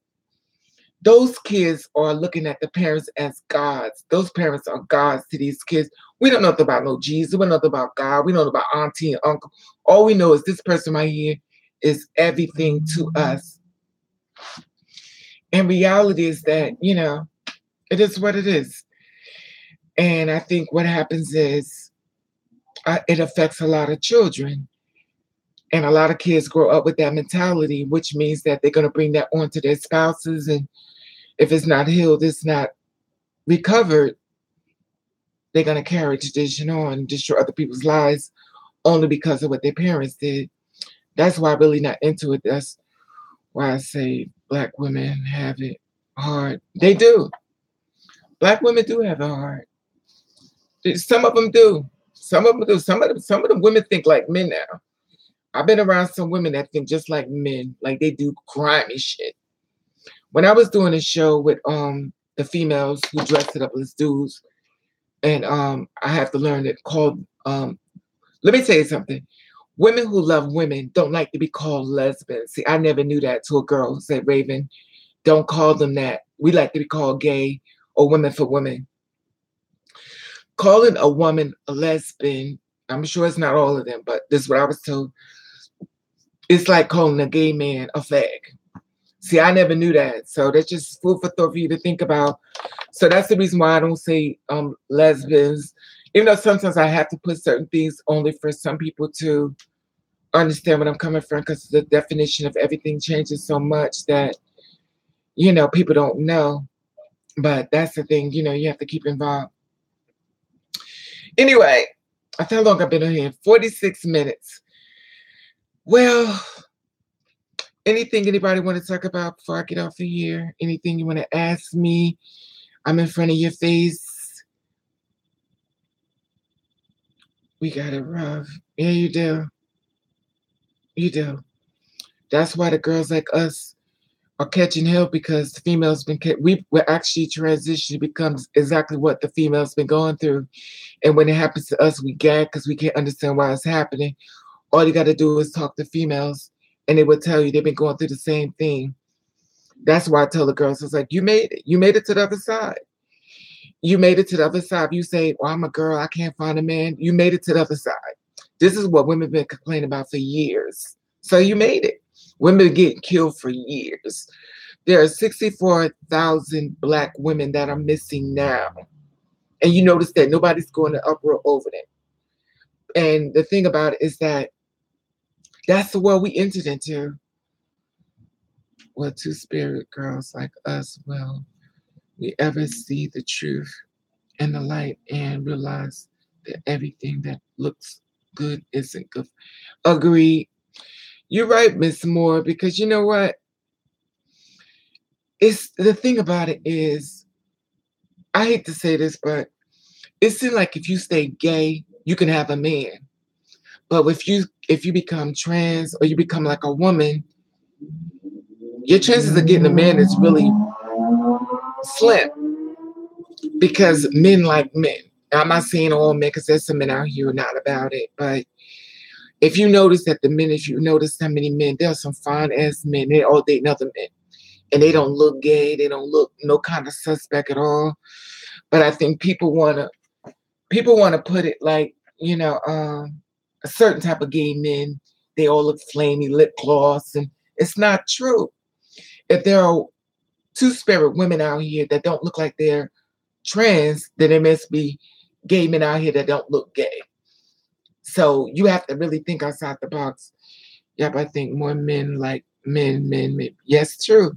Those kids are looking at the parents as gods. Those parents are gods to these kids. We don't know nothing about no Jesus. We don't know nothing about God. We don't know about auntie and uncle. All we know is this person right here is everything to us. And reality is that, it is what it is. And I think what happens is it affects a lot of children. And a lot of kids grow up with that mentality, which means that they're going to bring that on to their spouses. And if it's not healed, it's not recovered, they're going to carry tradition on and destroy other people's lives only because of what their parents did. That's why I'm really not into it. That's why I say Black women have it hard. They do. Black women do have it hard. Some of them do. Some of them do. Some of the women think like men now. I've been around some women that think just like men, like they do grimy shit. When I was doing a show with the females who dressed it up as dudes, and I have to learn it called let me tell you something. Women who love women don't like to be called lesbians. See, I never knew that to a girl who said, Raven, don't call them that. We like to be called gay or women for women. Calling a woman a lesbian, I'm sure it's not all of them, but this is what I was told. It's like calling a gay man a fag. See, I never knew that. So that's just food for thought for you to think about. So that's the reason why I don't say lesbians, even though sometimes I have to put certain things only for some people to understand what I'm coming from, because the definition of everything changes so much that, people don't know. But that's the thing, you have to keep involved. Anyway, how long I've been on here? 46 minutes. Well, anything anybody want to talk about before I get off of here? Anything you want to ask me? I'm in front of your face. We got it rough. Yeah, you do. You do. That's why the girls like us are catching hell, because the females we're actually transitioning becomes exactly what the females been going through. And when it happens to us, we gag because we can't understand why it's happening. All you got to do is talk to females and they will tell you they've been going through the same thing. That's why I tell the girls, it's like, you made it. You made it to the other side. You made it to the other side. You say, well, I'm a girl, I can't find a man. You made it to the other side. This is what women have been complaining about for years. So you made it. Women getting killed for years. There are 64,000 Black women that are missing now. And you notice that nobody's going to uproar over them. And the thing about it is that that's the world we entered into. Well, two spirit girls like us, will we ever see the truth and the light and realize that everything that looks good isn't good? Agreed. You're right, Miss Moore, because you know what? It's the thing about it is, I hate to say this, but it seems like if you stay gay, you can have a man. But if you become trans or you become like a woman, your chances of getting a man is really slim, because men like men. Now, I'm not saying all men, because there's some men out here who are not about it, but if you notice that if you notice how many men, there are some fine ass men, they all dating other men. And they don't look gay, they don't look no kind of suspect at all. But I think people wanna put it like, a certain type of gay men, they all look flamey, lip gloss, and it's not true. If there are two-spirit women out here that don't look like they're trans, then there must be gay men out here that don't look gay. So you have to really think outside the box. Yep, I think more men like men. Yes, true.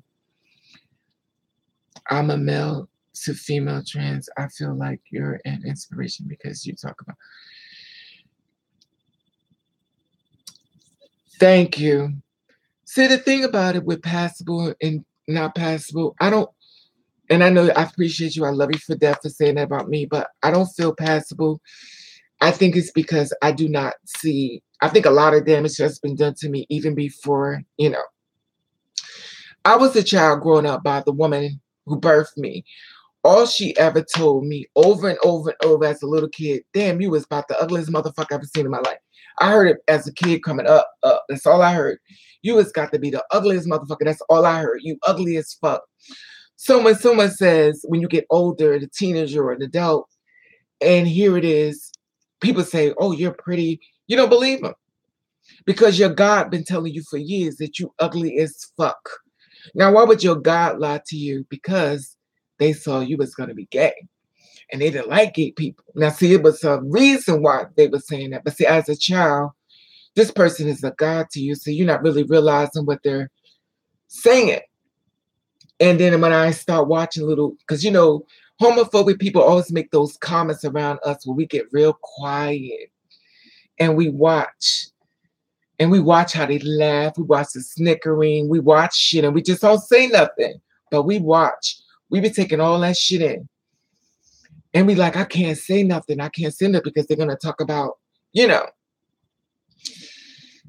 I'm a male to female trans. I feel like you're an inspiration because you talk about. Thank you. See, the thing about it with passable and not passable, I don't, and I know I appreciate you. I love you for death for saying that about me, but I don't feel passable. I think it's because I do not see, I think a lot of damage has been done to me even before, I was a child growing up by the woman who birthed me. All she ever told me over and over and over as a little kid, damn, you was about the ugliest motherfucker I've ever seen in my life. I heard it as a kid coming up. That's all I heard. You was got to be the ugliest motherfucker. That's all I heard. You ugly as fuck. So when someone says, when you get older, the teenager or an adult, and here it is, people say, oh, you're pretty. You don't believe them. Because your God been telling you for years that you ugly as fuck. Now, why would your God lie to you? Because they saw you was going to be gay. And they didn't like gay people. Now, see, it was a reason why they were saying that. But see, as a child, this person is a God to you, so you're not really realizing what they're saying. And then when I start watching little, because homophobic people always make those comments around us where we get real quiet and we watch. And we watch how they laugh, we watch the snickering, we watch shit, and we just don't say nothing. But we watch. We be taking all that shit in. And we like, I can't say nothing. I can't say nothing because they're gonna talk about, you know.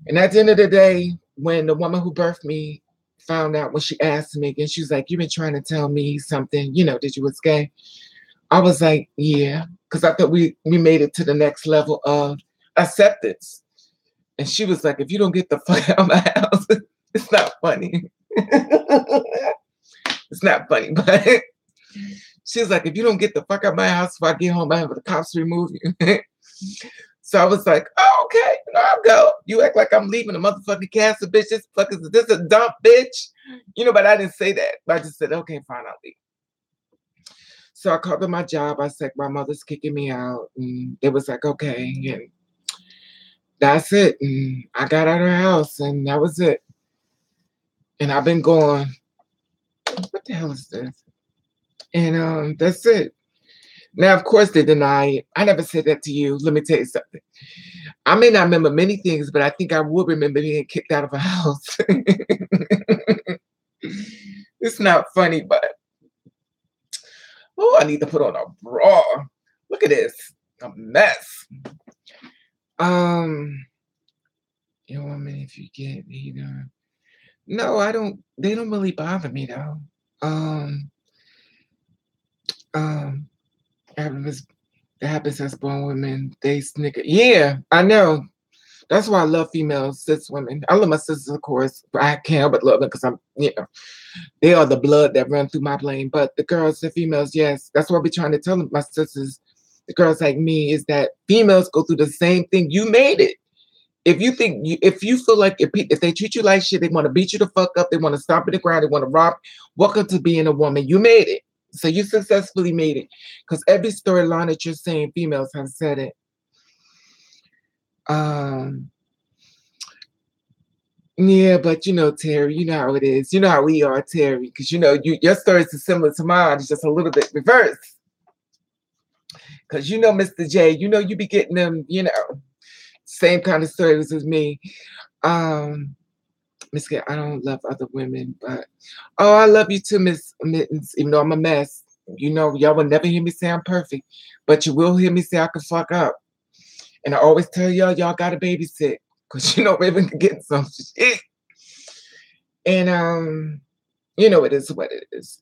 And at the end of the day, when the woman who birthed me found out, when she asked me again, she was like, "You've been trying to tell me something, that you was gay." I was like, "Yeah," because I thought we made it to the next level of acceptance. And she was like, "If you don't get the fuck out of my house," it's not funny. It's not funny, but she was like, "If you don't get the fuck out of my house before I get home, I have the cops remove you." So I was like, "Oh, okay, I'll go. You act like I'm leaving a motherfucking castle, bitch. This a dump, bitch." But I didn't say that. But I just said, "Okay, fine, I'll leave." So I called up my job. I said, "My mother's kicking me out." And they was like, "Okay." And that's it. And I got out of the house and that was it. And I've been gone. What the hell is this? And that's it. Now, of course, they deny it. I never said that to you. Let me tell you something. I may not remember many things, but I think I will remember being kicked out of a house. It's not funny, but oh, I need to put on a bra. Look at this. A mess. You know, I mean, if you get no, I don't. They don't really bother me though. Um, um, happens that happens as born women. They snicker. Yeah, I know. That's why I love female cis women. I love my sisters, of course, but I can't but love them because they are the blood that run through my vein. But the girls, the females, yes, that's what I be trying to tell them, my sisters, the girls like me, is that females go through the same thing. You made it. If you feel like if they treat you like shit, they want to beat you the fuck up, they want to stomp in the ground, they want to rob. Welcome to being a woman. You made it. So you successfully made it. Because every storyline that you're saying, females have said it. Um, yeah, but Terry, you know how it is. You know how we are, Terry, because your stories are similar to mine. It's just a little bit reversed. Because Mr. J, you be getting them, same kind of stories as me. Miss K, I don't love other women, but I love you too, Miss Mittens, even though I'm a mess. Y'all will never hear me say I'm perfect, but you will hear me say I can fuck up. And I always tell y'all gotta babysit. Cause women can get some shit. And it is what it is.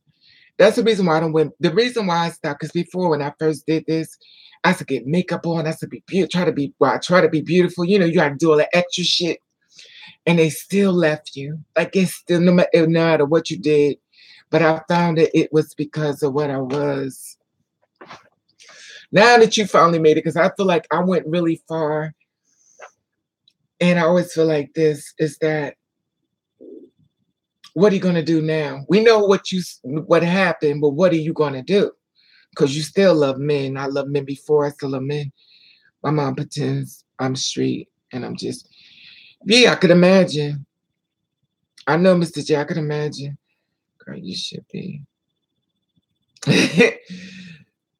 That's the reason why I don't win. The reason why I stopped, because before when I first did this, I used to get makeup on, I used to be try to be beautiful. You gotta do all the extra shit. And they still left you. Like it's still no matter what you did. But I found that it was because of what I was. Now that you finally made it, because I feel like I went really far. And I always feel like this is that what are you gonna do now? We know what happened, but what are you gonna do? Because you still love men. I love men before I still love men. My mom pretends I'm straight and I'm just I could imagine. I know, Mr. J, I could imagine. Girl, you should be.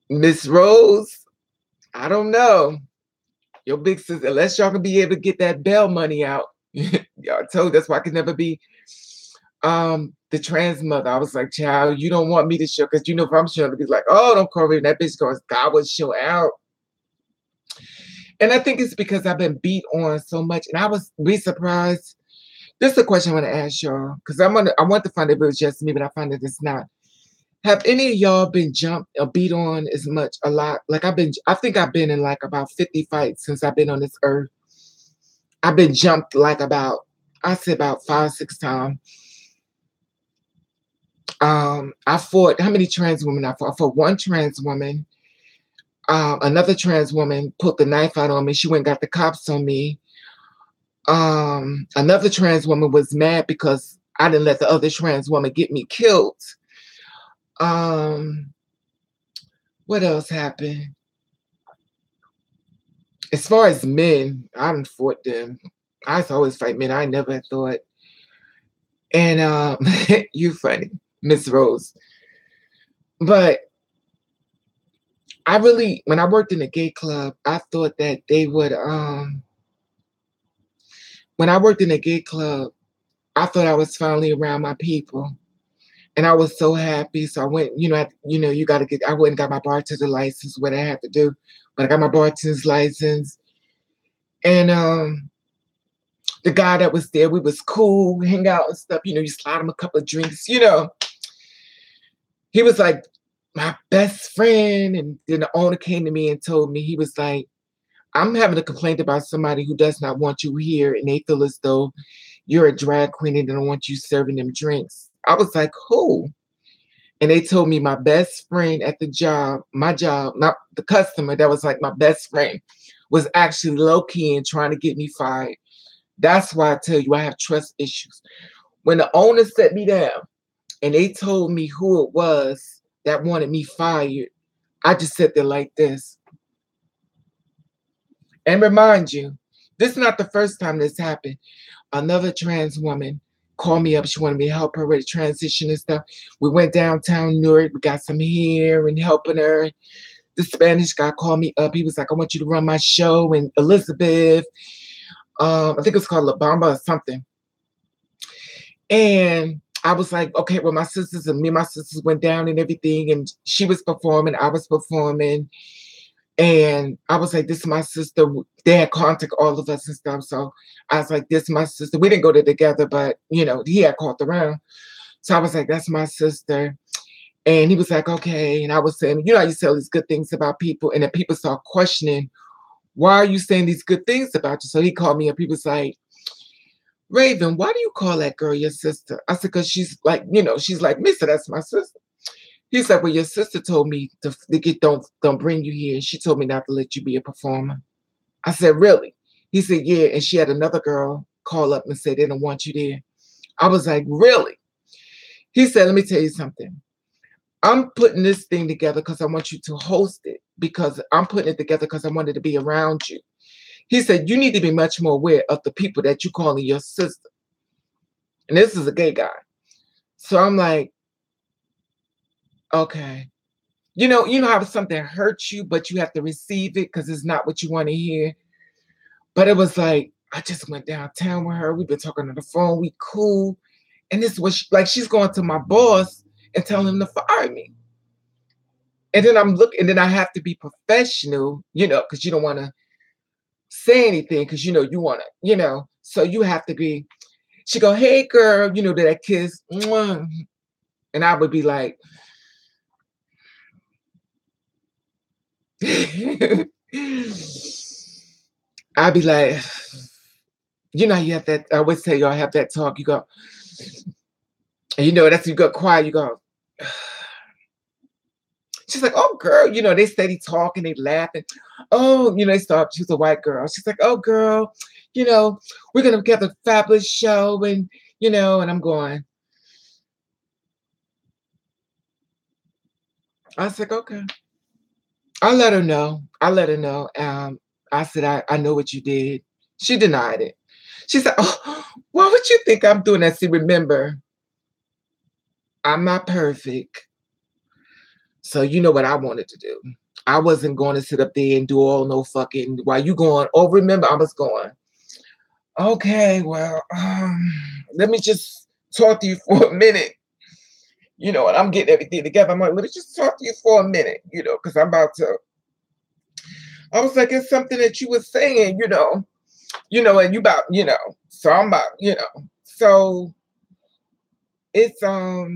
Miss Rose, I don't know. Your big sister, unless y'all can be able to get that bail money out. Y'all told that's why I could never be the trans mother. I was like, child, you don't want me to show, because if I'm showing to be like, oh, don't call me that bitch, because God would show out. And I think it's because I've been beat on so much, and I was be surprised. This is a question I want to ask y'all, because I want to find if it was just me, but I find that it's not. Have any of y'all been jumped or beat on a lot? Like I think I've been in like about 50 fights since I've been on this earth. I've been jumped like I say about 5-6 times. I fought, how many trans women I fought? I fought one trans woman. Another trans woman put the knife out on me. She went and got the cops on me. Another trans woman was mad because I didn't let the other trans woman get me killed. What else happened? As far as men, I done fought them. I used to always fight men. I never thought. And you funny, Miss Rose. But I really, when I worked in a gay club, I thought that they would. When I worked in a gay club, I thought I was finally around my people, and I was so happy. So I went. You got to get. I went and got my bartender license. What I had to do, but I got my bartender's license, and the guy that was there, we was cool, hang out and stuff. You slide him a couple of drinks. He was like my best friend. And then the owner came to me and told me, he was like, I'm having a complaint about somebody who does not want you here, and they feel as though you're a drag queen and they don't want you serving them drinks. I was like, who? And they told me my best friend at the job, my job, not the customer that was like my best friend, was actually low key and trying to get me fired. That's why I tell you I have trust issues. When the owner set me down and they told me who it was that wanted me fired, I just sat there like this. And remind you, this is not the first time this happened. Another trans woman called me up. She wanted me to help her with the transition and stuff. We went downtown Newark. We got some hair and helping her. The Spanish guy called me up. He was like, I want you to run my show in Elizabeth. I think it's called La Bamba or something. And I was like, okay, well, my sisters and me and my sisters went down and everything. And she was performing. I was performing. And I was like, this is my sister. They had contact all of us and stuff. So I was like, this is my sister. We didn't go there together, but he had called around. So I was like, that's my sister. And he was like, okay. And I was saying, how you say all these good things about people. And then people start questioning, why are you saying these good things about you? So he called me up. He was like, Raven, why do you call that girl your sister? I said, because she's like, she's like me. So that's my sister. He's like, well, your sister told me to get don't bring you here. She told me not to let you be a performer. I said, really? He said, yeah. And she had another girl call up and say they don't want you there. I was like, really? He said, let me tell you something. I'm putting this thing together because I want you to host it, because I'm putting it together because I wanted to be around you. He said, you need to be much more aware of the people that you calling your sister. And this is a gay guy. So I'm like, okay. You know how something hurts you, but you have to receive it because it's not what you want to hear. But it was like, I just went downtown with her. We've been talking on the phone. We cool. And this was like, she's going to my boss and telling him to fire me. And then I'm looking, and then I have to be professional, because you don't want to say anything because, you want to, so you have to be, she go, hey girl, that kiss. Mwah. And I would be like, I'd be like, you have that, I always tell y'all have that talk. You go, and that's you go quiet, you go. She's like, oh girl, they steady talking, they laughing. Oh, they start, she's a white girl. She's like, oh girl, we're gonna get a fabulous show, and and I'm going. I was like, okay. I let her know. I said, I know what you did. She denied it. She said, oh, why would you think I'm doing that? See, remember, I'm not perfect. So you know what I wanted to do. I wasn't going to sit up there and do all no fucking while you going. Oh, remember, I was going, okay, well, let me just talk to you for a minute. And I'm getting everything together. I'm like, let me just talk to you for a minute, because I'm about to. I was like, it's something that you were saying, and you about, so I'm about, so it's, so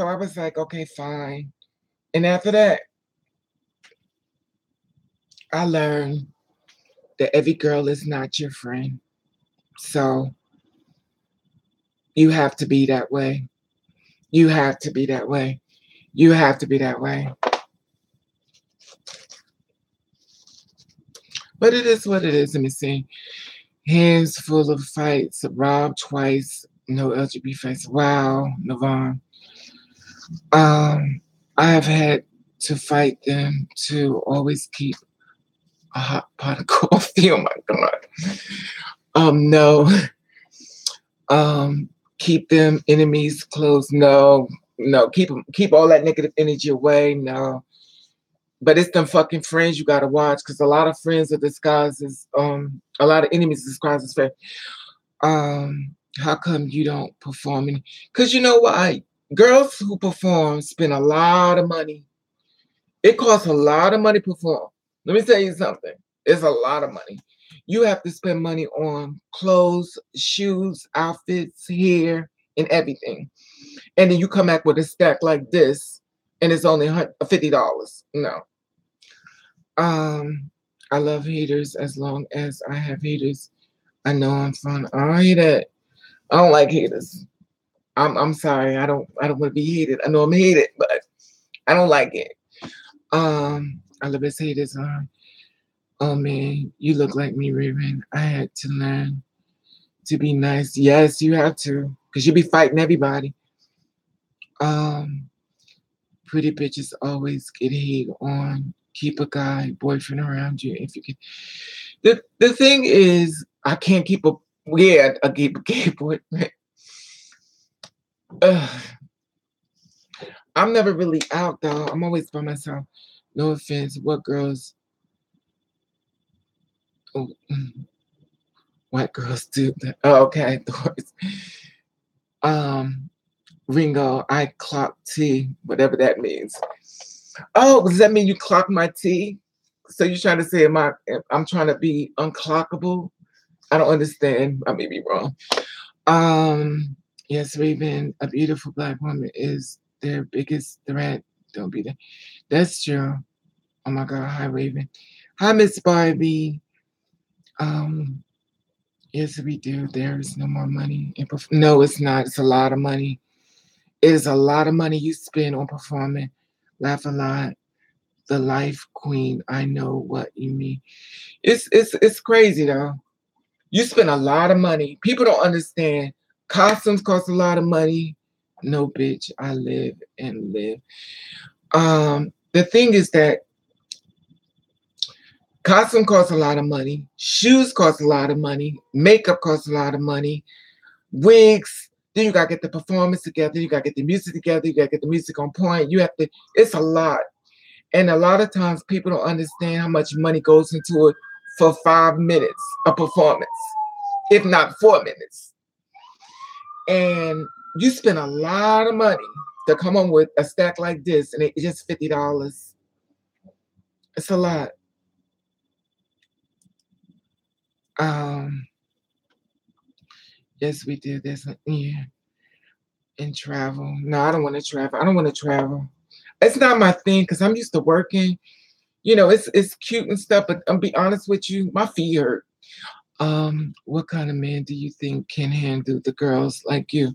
I was like, okay, fine. And after that, I learned that every girl is not your friend. So you have to be that way. You have to be that way. You have to be that way. But it is what it is. Let me see. Hands full of fights, robbed twice, no LGBT fights. Wow, Navon. I have had to fight them to always keep a hot pot of coffee. Oh my God. No. Um, keep them enemies close. No, no. Keep all that negative energy away. No. But it's them fucking friends you gotta watch because a lot of friends are disguised as a lot of enemies disguised as friends. How come you don't perform any? Because you know why? Girls who perform spend a lot of money. It costs a lot of money to perform. Let me tell you something. It's a lot of money. You have to spend money on clothes, shoes, outfits, hair, and everything. And then you come back with a stack like this, and it's only $50. No. Um, I love haters as long as I have haters. I know I'm fun. I don't hate that. I don't like haters. I'm sorry. I don't want to be hated. I know I'm hated, but I don't like it. I love his haters. Oh man, you look like me, Raven. I had to learn to be nice. Yes, you have to, cause you be fighting everybody. Um, pretty bitches always get hate on. Keep a guy boyfriend around you if you can. The thing is, I can't keep a yeah, I keep a gay boyfriend. Ugh. I'm never really out though. I'm always by myself. No offense. What girls? Oh, white girls do that. Oh, okay. Um, Ringo, I clock T, whatever that means. Oh, does that mean you clock my T? So you're trying to say I'm trying to be unclockable? I don't understand. I may be wrong. Um, yes, Raven, a beautiful black woman is their biggest threat. Don't be that. That's true. Oh my God. Hi, Raven. Hi, Miss Barbie. Um, yes, we do. There is no more money. No, it's not. It's a lot of money. It is a lot of money you spend on performing. Laugh a lot. The life queen. I know what you mean. It's crazy though. You spend a lot of money. People don't understand. Costumes cost a lot of money. No, bitch. I live and live. The thing is that costume costs a lot of money. Shoes cost a lot of money. Makeup costs a lot of money. Wigs. Then you gotta get the performance together. You gotta get the music together. You gotta get the music on point. You have to. It's a lot. And a lot of times people don't understand how much money goes into it for 5 minutes of performance, if not 4 minutes. And you spend a lot of money to come on with a stack like this, and it's just $50. It's a lot. Um, yes, we did this. Yeah, and travel. No, I don't want to travel. I don't want to travel. It's not my thing because I'm used to working. You know, it's cute and stuff, but I'm be honest with you, my feet hurt. What kind of man do you think can handle the girls like you?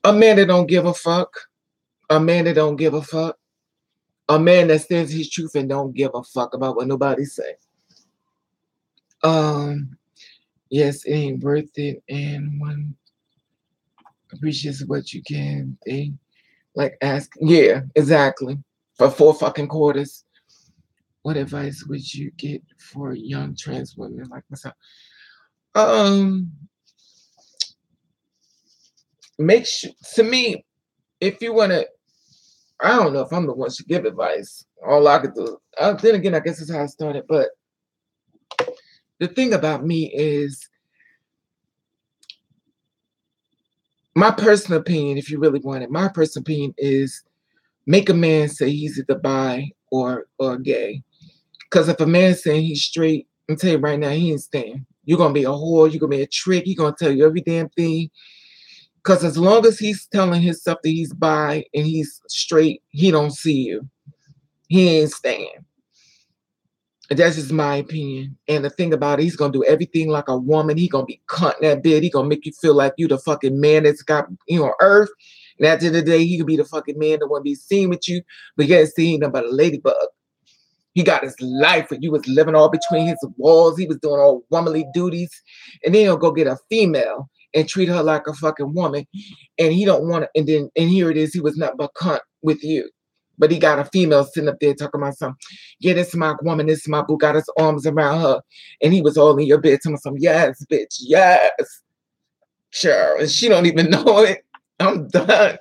A man that don't give a fuck. A man that don't give a fuck. A man that says his truth and don't give a fuck about what nobody say. Um, yes, it ain't worth it, and one appreciates what you can. They like ask, yeah, exactly. For 4 fucking quarters. What advice would you get for young trans women like myself? Um, make sure to me, if you wanna I don't know if I'm the one to give advice. All I could do. Then again, I guess that's how I started. But the thing about me is my personal opinion, if you really want it, my personal opinion is make a man say he's either bi or gay. Because if a man's saying he's straight, I'm tell you right now, he ain't staying. You're gonna be a whore, you're gonna be a trick, he's gonna tell you every damn thing. Because as long as he's telling himself that he's bi and he's straight, he don't see you. He ain't staying. That's just my opinion. And the thing about it, he's gonna do everything like a woman. He gonna be cutting that bit. He gonna make you feel like you the fucking man that's got on earth. And at the end of the day, he could be the fucking man that wanna be seen with you, but you gotta see nothing but a ladybug. He got his life and you was living all between his walls. He was doing all womanly duties. And then he'll go get a female and treat her like a fucking woman. And he don't want to, and here it is, he was not but cunt with you. But he got a female sitting up there talking about something. Yeah, this is my woman, this is my boo, got his arms around her. And he was all in your bed telling something, yes, bitch, yes. Sure. And she don't even know it. I'm done.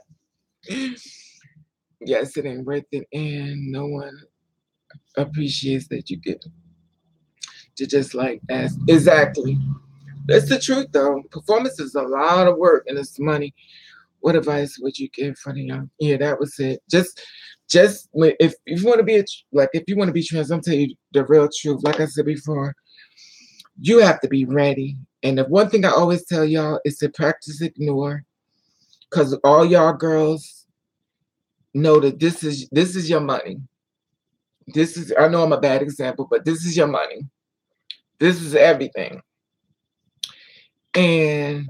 Yes, it ain't worth it. And no one appreciates that you get to just like ask. Exactly. That's the truth though. Performance is a lot of work and it's money. What advice would you give for the young? Yeah, that was it. If you want to be if you want to be trans, I'm telling you the real truth. Like I said before, you have to be ready. And the one thing I always tell y'all is to practice ignore, because all y'all girls know that this is your money. This is, I know I'm a bad example, but this is your money. This is everything. And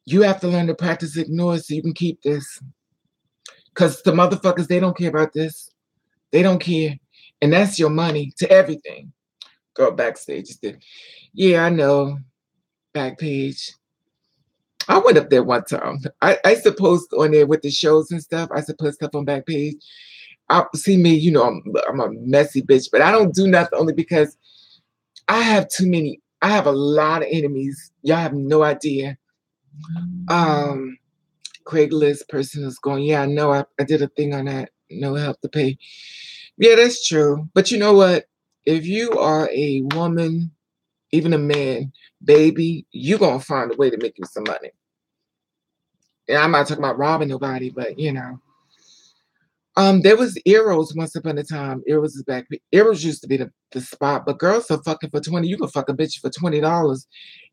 you have to learn to practice ignore so you can keep this. Because the motherfuckers, they don't care about this. They don't care. And that's your money to everything. Girl, backstage is there. Yeah, I know. Backpage. I went up there one time. I supposed on there with the shows and stuff. I supposed stuff on Backpage. I see me, I'm a messy bitch, but I don't do nothing only because I have too many. I have a lot of enemies. Y'all have no idea. Um, Craigslist person is going, yeah, I know. I did a thing on that. No help to pay. Yeah, that's true. But you know what? If you are a woman, even a man, baby, you gonna find a way to make you some money. And I'm not talking about robbing nobody, but there was Eros once upon a time. Eros is back. Eros used to be the spot, but girls are fucking for 20. You can fuck a bitch for $20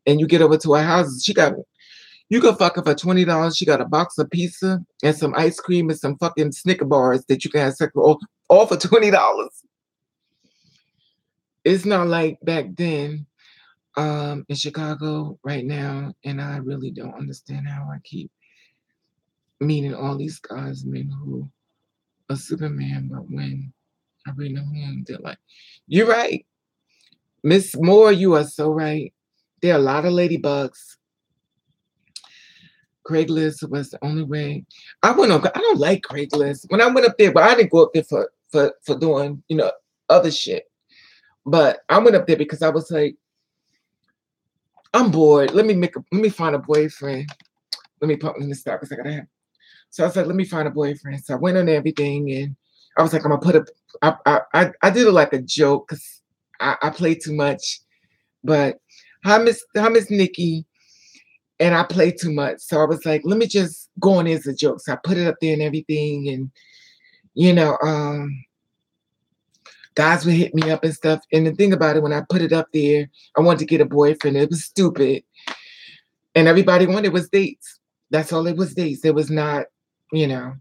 and you get over to her house. You can fuck her for $20. She got a box of pizza and some ice cream and some fucking Snicker bars that you can have sex with, all for $20. It's not like back then in Chicago right now, and I really don't understand how I keep meeting all these guys, men who are Superman, but when I bring them home, they're like, you're right. Miss Moore, you are so right. There are a lot of ladybugs. Craigslist was the only way. I don't like Craigslist. When I went up there, but I didn't go up there for doing, other shit. But I went up there because I was like, I'm bored. Let me find a boyfriend. Let me stop because I gotta have. So I was like, let me find a boyfriend. So I went on everything and I was like, I'm gonna put a I did it like a joke because I play too much. But hi Miss Nikki, and I play too much. So I was like, let me just go on as a joke. So I put it up there and everything, and you know, um, guys would hit me up and stuff. And the thing about it, when I put it up there, I wanted to get a boyfriend. It was stupid. And everybody wanted was dates. That's all it was, dates. It was not, you know,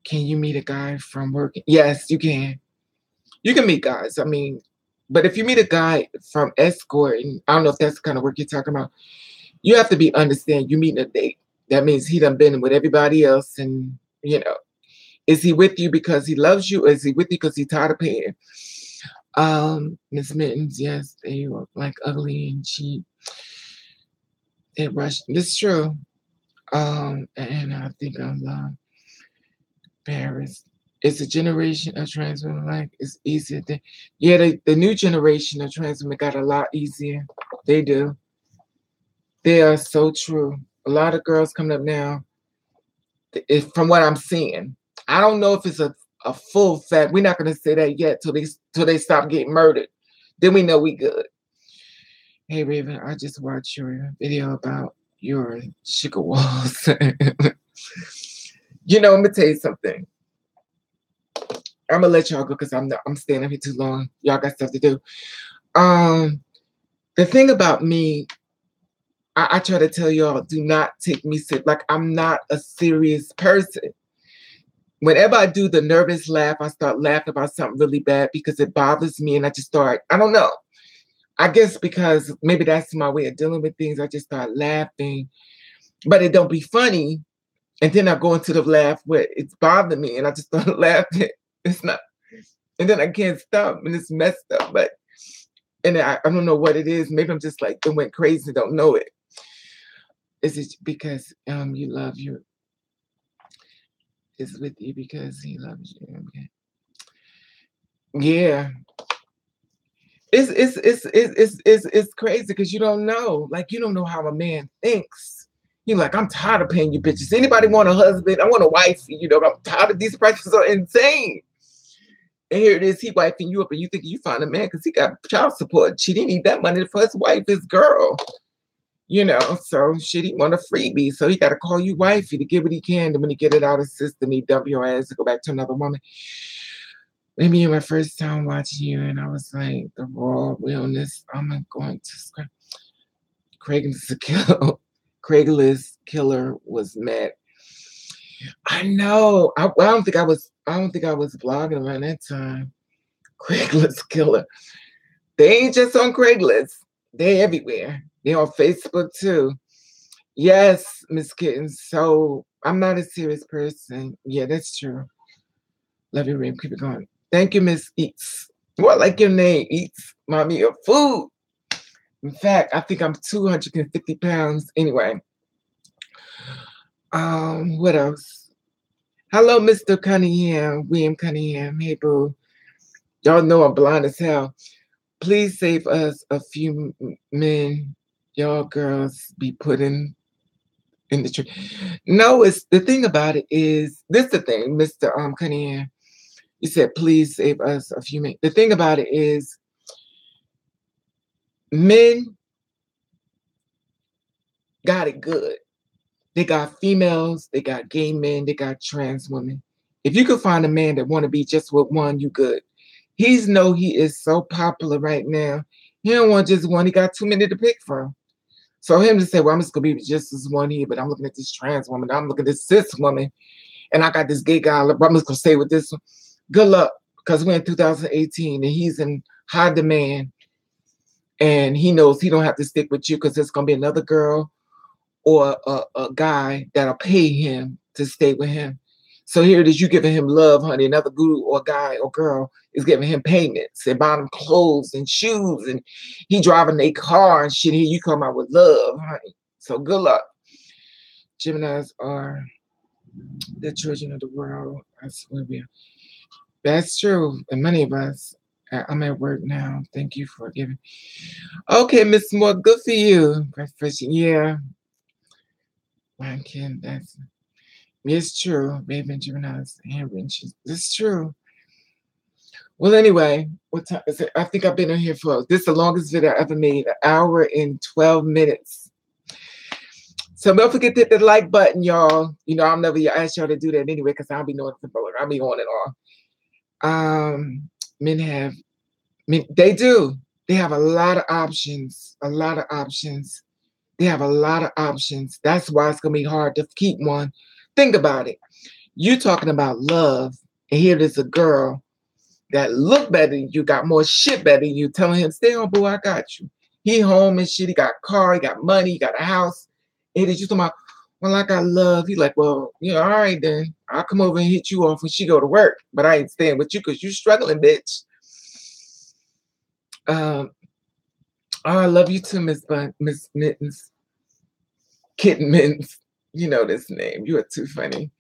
can you meet a guy from work? Yes, you can. You can meet guys. I mean, but if you meet a guy from escorting, I don't know if that's the kind of work you're talking about. You have to be understand you meeting a date. That means he done been with everybody else, and is he with you because he loves you, or is he with you because he's tired of paying? Miss Mittens, yes, they were like ugly and cheap. They rushed. It's true. And I think I love Paris. It's a generation of trans women, like it's easier than, yeah, the new generation of trans women got a lot easier. They do. They are so true. A lot of girls coming up now, from what I'm seeing. I don't know if it's a full fact. We're not gonna say that yet till they stop getting murdered. Then we know we good. Hey Raven, I just watched your video about your sugar walls. I'm gonna tell you something. I'm gonna let y'all go because I'm staying up here too long. Y'all got stuff to do. The thing about me, I try to tell y'all, do not take me serious. Like I'm not a serious person. Whenever I do the nervous laugh, I start laughing about something really bad because it bothers me, and I just start. I don't know. I guess because maybe that's my way of dealing with things. I just start laughing, but it don't be funny. And then I go into the laugh where it's bothering me, and I just start laughing. It's not, and then I can't stop, and it's messed up. But and I don't know what it is. Maybe I'm just like it went crazy. Don't know it. Is it because you love your? is with you because he loves you. Okay. Yeah. It's crazy because you don't know. Like you don't know how a man thinks. You're like, I'm tired of paying you bitches. Anybody want a husband? I want a wife. You know, I'm tired of these prices are insane. And here it is, he wiping you up, and you think you find a man because he got child support. She didn't need that money for his wife, his girl. You know, so shit, he want a freebie. So he got to call you wifey to get what he can. And when he get it out of his system, he dump your ass to go back to another woman. Maybe my first time watching you, and I was like, the raw realness. I'm going to scrap. Craigslist killer. Craigslist killer was met. I know. I don't think I was. I don't think I was blogging around that time. Craigslist killer. They ain't just on Craigslist. They everywhere. They on Facebook too. Yes, Miss Kitten. So I'm not a serious person. Yeah, that's true. Love you, Rim. Keep it going. Thank you, Miss Eats. Well, I like your name, Eats. Mommy of food. In fact, I think I'm 250 pounds. Anyway. What else? Hello, Mr. Cunningham, William Cunningham. Hey, boo. Y'all know I'm blind as hell. Please save us a few men. Y'all girls be putting in the tree. No, it's the thing about it is this the thing, Mr. Cunningham. You said please save us a few men. The thing about it is men got it good. They got females, they got gay men, they got trans women. If you could find a man that want to be just with one, you good. He is so popular right now. He don't want just one. He got too many to pick from. So him to say, well, I'm just gonna be just this one here, but I'm looking at this trans woman, I'm looking at this cis woman, and I got this gay guy. I'm just gonna stay with this one. Good luck, because we're in 2018 and he's in high demand, and he knows he don't have to stick with you because there's gonna be another girl or a guy that'll pay him to stay with him. So here it is, you giving him love, honey. Another guru or guy or girl is giving him payments and buying him clothes and shoes, and he driving a car and shit. Here you come out with love, honey. So good luck. Geminis are the children of the world. That's what we are. That's true. And many of us. I'm at work now. Thank you for giving. Okay, Miss Moore, good for you. Yeah. One kid, it's true. Raven Gemini's hand wrenches. It's true. Well, anyway, what time is it? I think I've been on here for this is the longest video I ever made, an hour and 12 minutes. So don't forget to hit the like button, y'all. You know, I'll never ask y'all to do that anyway, because I'll be knowing the board. I'll be on and on. They do. They have a lot of options. A lot of options. They have a lot of options. That's why it's gonna be hard to keep one. Think about it. You talking about love, and here there's a girl that look better than you, got more shit better than you, telling him, stay on, boo, I got you. He home and shit, he got a car, he got money, he got a house. And you talking about, well, I got love. He like, well, you know, all right then. I'll come over and hit you off when she go to work, but I ain't staying with you because you struggling, bitch. Oh, I love you too, Miss Mittens. Kitten Mittens. You know this name. You are too funny.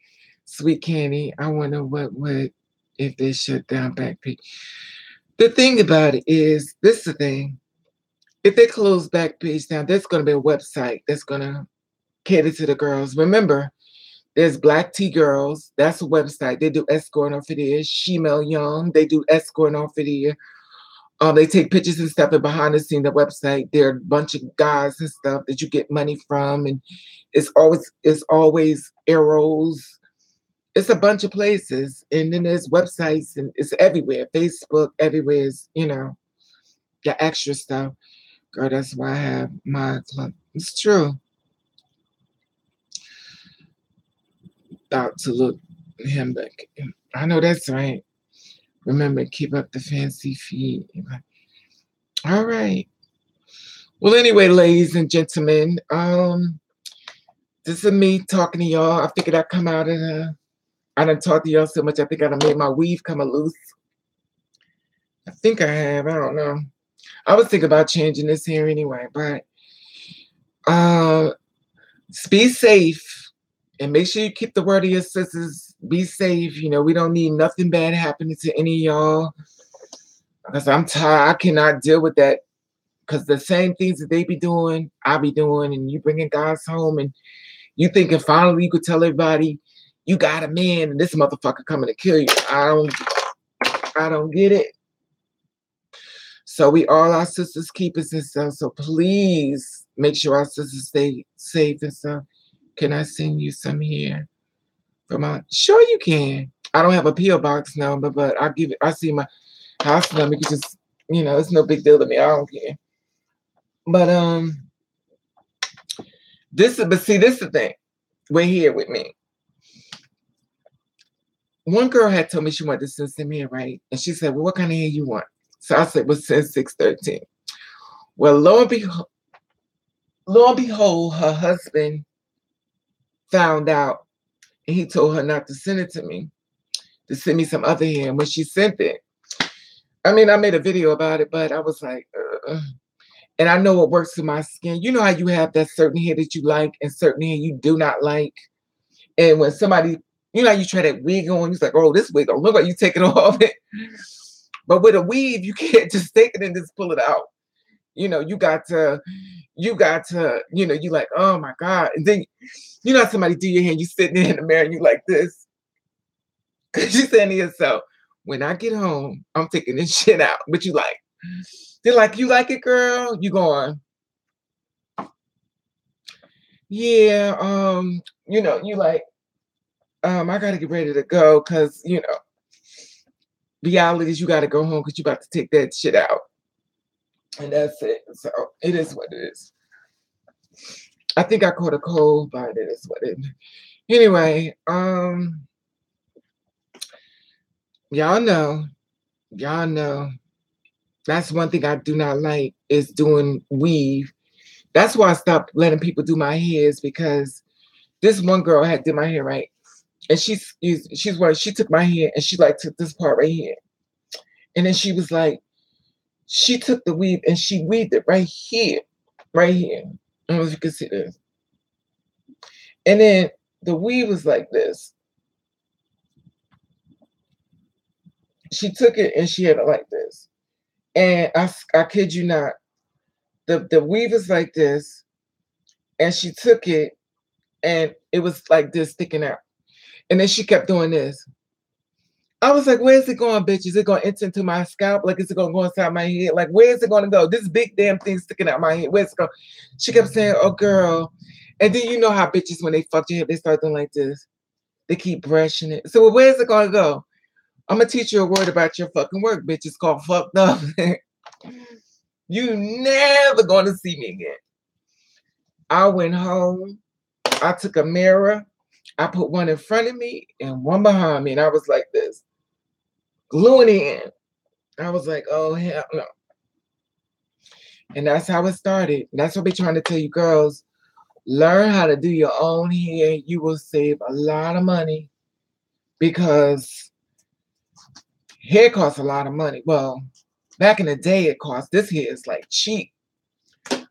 Sweet Candy. I wonder what would if they shut down Backpage. The thing about it is, this is the thing. If they close Backpage down, there's going to be a website that's going to cater to the girls. Remember, there's Black Tea Girls. That's a website. They do escorting off of there. Shemale Young. They do escorting off of there. They take pictures and stuff, and behind the scene, the website, there are a bunch of guys and stuff that you get money from, and it's always arrows. It's a bunch of places, and then there's websites, and it's everywhere. Facebook, everywhere is, you know, the extra stuff. Girl, that's why I have my club. It's true. About to look him back. I know that's right. Remember, keep up the fancy feet. All right. Well, anyway, ladies and gentlemen, this is me talking to y'all. I figured I'd come out and I done talked to y'all so much. I think I done made my weave come loose. I think I have. I don't know. I was thinking about changing this here anyway, but be safe and make sure you keep the word of your sisters Be safe. You know, we don't need nothing bad happening to any of y'all. Because I'm tired. I cannot deal with that. Because the same things that they be doing, I be doing, and you bringing guys home, and you thinking finally you could tell everybody you got a man, and this motherfucker coming to kill you. I don't get it. So we all our sisters keepers and stuff. So please make sure our sisters stay safe and stuff. Can I send you some here? Sure you can. I don't have a PO box number, but I'll give it. I see my house number. You can just, it's no big deal to me. I don't care. But this is the thing. We're here with me. One girl had told me she wanted to send some hair, right? And she said, well, what kind of hair you want? So I said, well, send 613. Well, lo and behold, her husband found out, and he told her not to send it to me, to send me some other hair. And when she sent it, I mean, I made a video about it, but I was like, and I know it works to my skin. You know how you have that certain hair that you like and certain hair you do not like? And when somebody, you know how you try that wig on, you're like, oh, this wig don't look like you take it off it. But with a weave, you can't just take it and just pull it out. You know, you got to, you like, oh my God. And then, you know, somebody do your hair, you sitting there in the mirror and you like this. Because you're saying to yourself, when I get home, I'm taking this shit out. But you like, they're like, you like it, girl? You going, yeah, you like, I gotta get ready to go because, reality is you gotta go home because you about to take that shit out. And that's it. So it is what it is. I think I caught a cold, but it is what it is. Anyway, y'all know. That's one thing I do not like is doing weave. That's why I stopped letting people do my hairs because this one girl had did my hair right. And she took my hair and she like took this part right here. And then she was like, she took the weave and she weaved it right here. Right here. I don't know if you can see this. And then the weave was like this. She took it and she had it like this. And I kid you not, the weave is like this. And she took it and it was like this sticking out. And then she kept doing this. I was like, where's it going, bitch? Is it going to enter into my scalp? Like, is it going to go inside my head? Like, where's it going to go? This big damn thing sticking out my head. Where's it going? She kept saying, oh, girl. And then you know how bitches, when they fuck your head, they start doing like this. They keep brushing it. So well, where's it going to go? I'm going to teach you a word about your fucking work, bitch. It's called fucked up. You never going to see me again. I went home. I took a mirror. I put one in front of me and one behind me. And I was like this. Gluing it in. I was like, oh, hell no. And that's how it started. That's what we're trying to tell you girls. Learn how to do your own hair. You will save a lot of money because hair costs a lot of money. Well, back in the day, it cost. This hair is like cheap.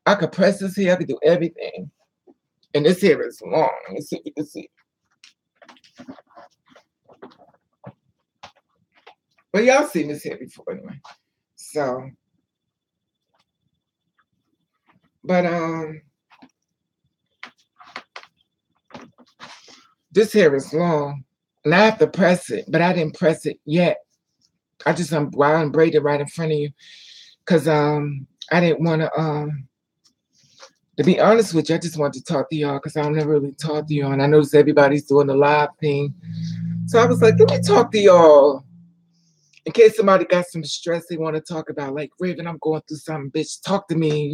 I could press this hair. I could do everything. And this hair is long. Let's see if you can see. But y'all seen this hair before anyway. So, but this hair is long. And I have to press it, but I didn't press it yet. I just braided right in front of you. Cause I didn't want to be honest with you, I just wanted to talk to y'all because I don't never really talk to y'all. And I noticed everybody's doing the live thing. So I was like, let me talk to y'all. In case somebody got some stress they want to talk about, like, Raven, I'm going through something, bitch, talk to me,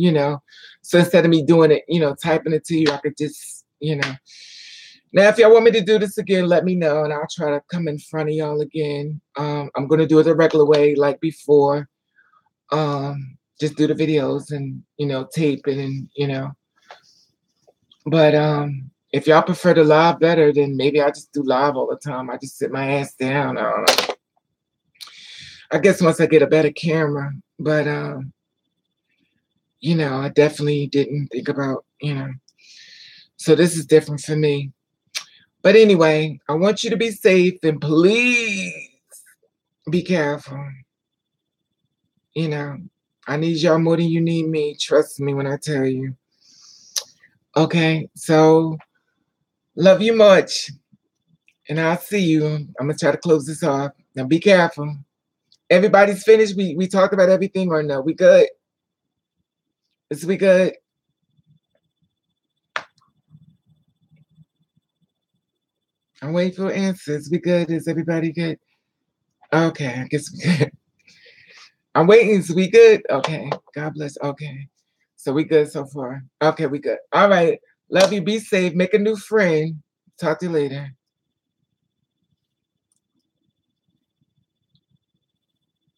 So instead of me doing it, typing it to you, I could just, Now, if y'all want me to do this again, let me know, and I'll try to come in front of y'all again. I'm going to do it the regular way, like before. Just do the videos and, tape it and, But if y'all prefer to live better, then maybe I just do live all the time. I just sit my ass down. I don't know. I guess once I get a better camera, but I definitely didn't think about, So this is different for me. But anyway, I want you to be safe and please be careful. You know, I need y'all more than you need me. Trust me when I tell you. Okay, so love you much. And I'll see you. I'm gonna try to close this off. Now be careful. Everybody's finished. We talked about everything or no? We good? Is we good? I'm waiting for answers. We good? Is everybody good? Okay, I guess we good. I'm waiting. Is we good? Okay. God bless. Okay. So we good so far. Okay, we good. All right. Love you. Be safe. Make a new friend. Talk to you later.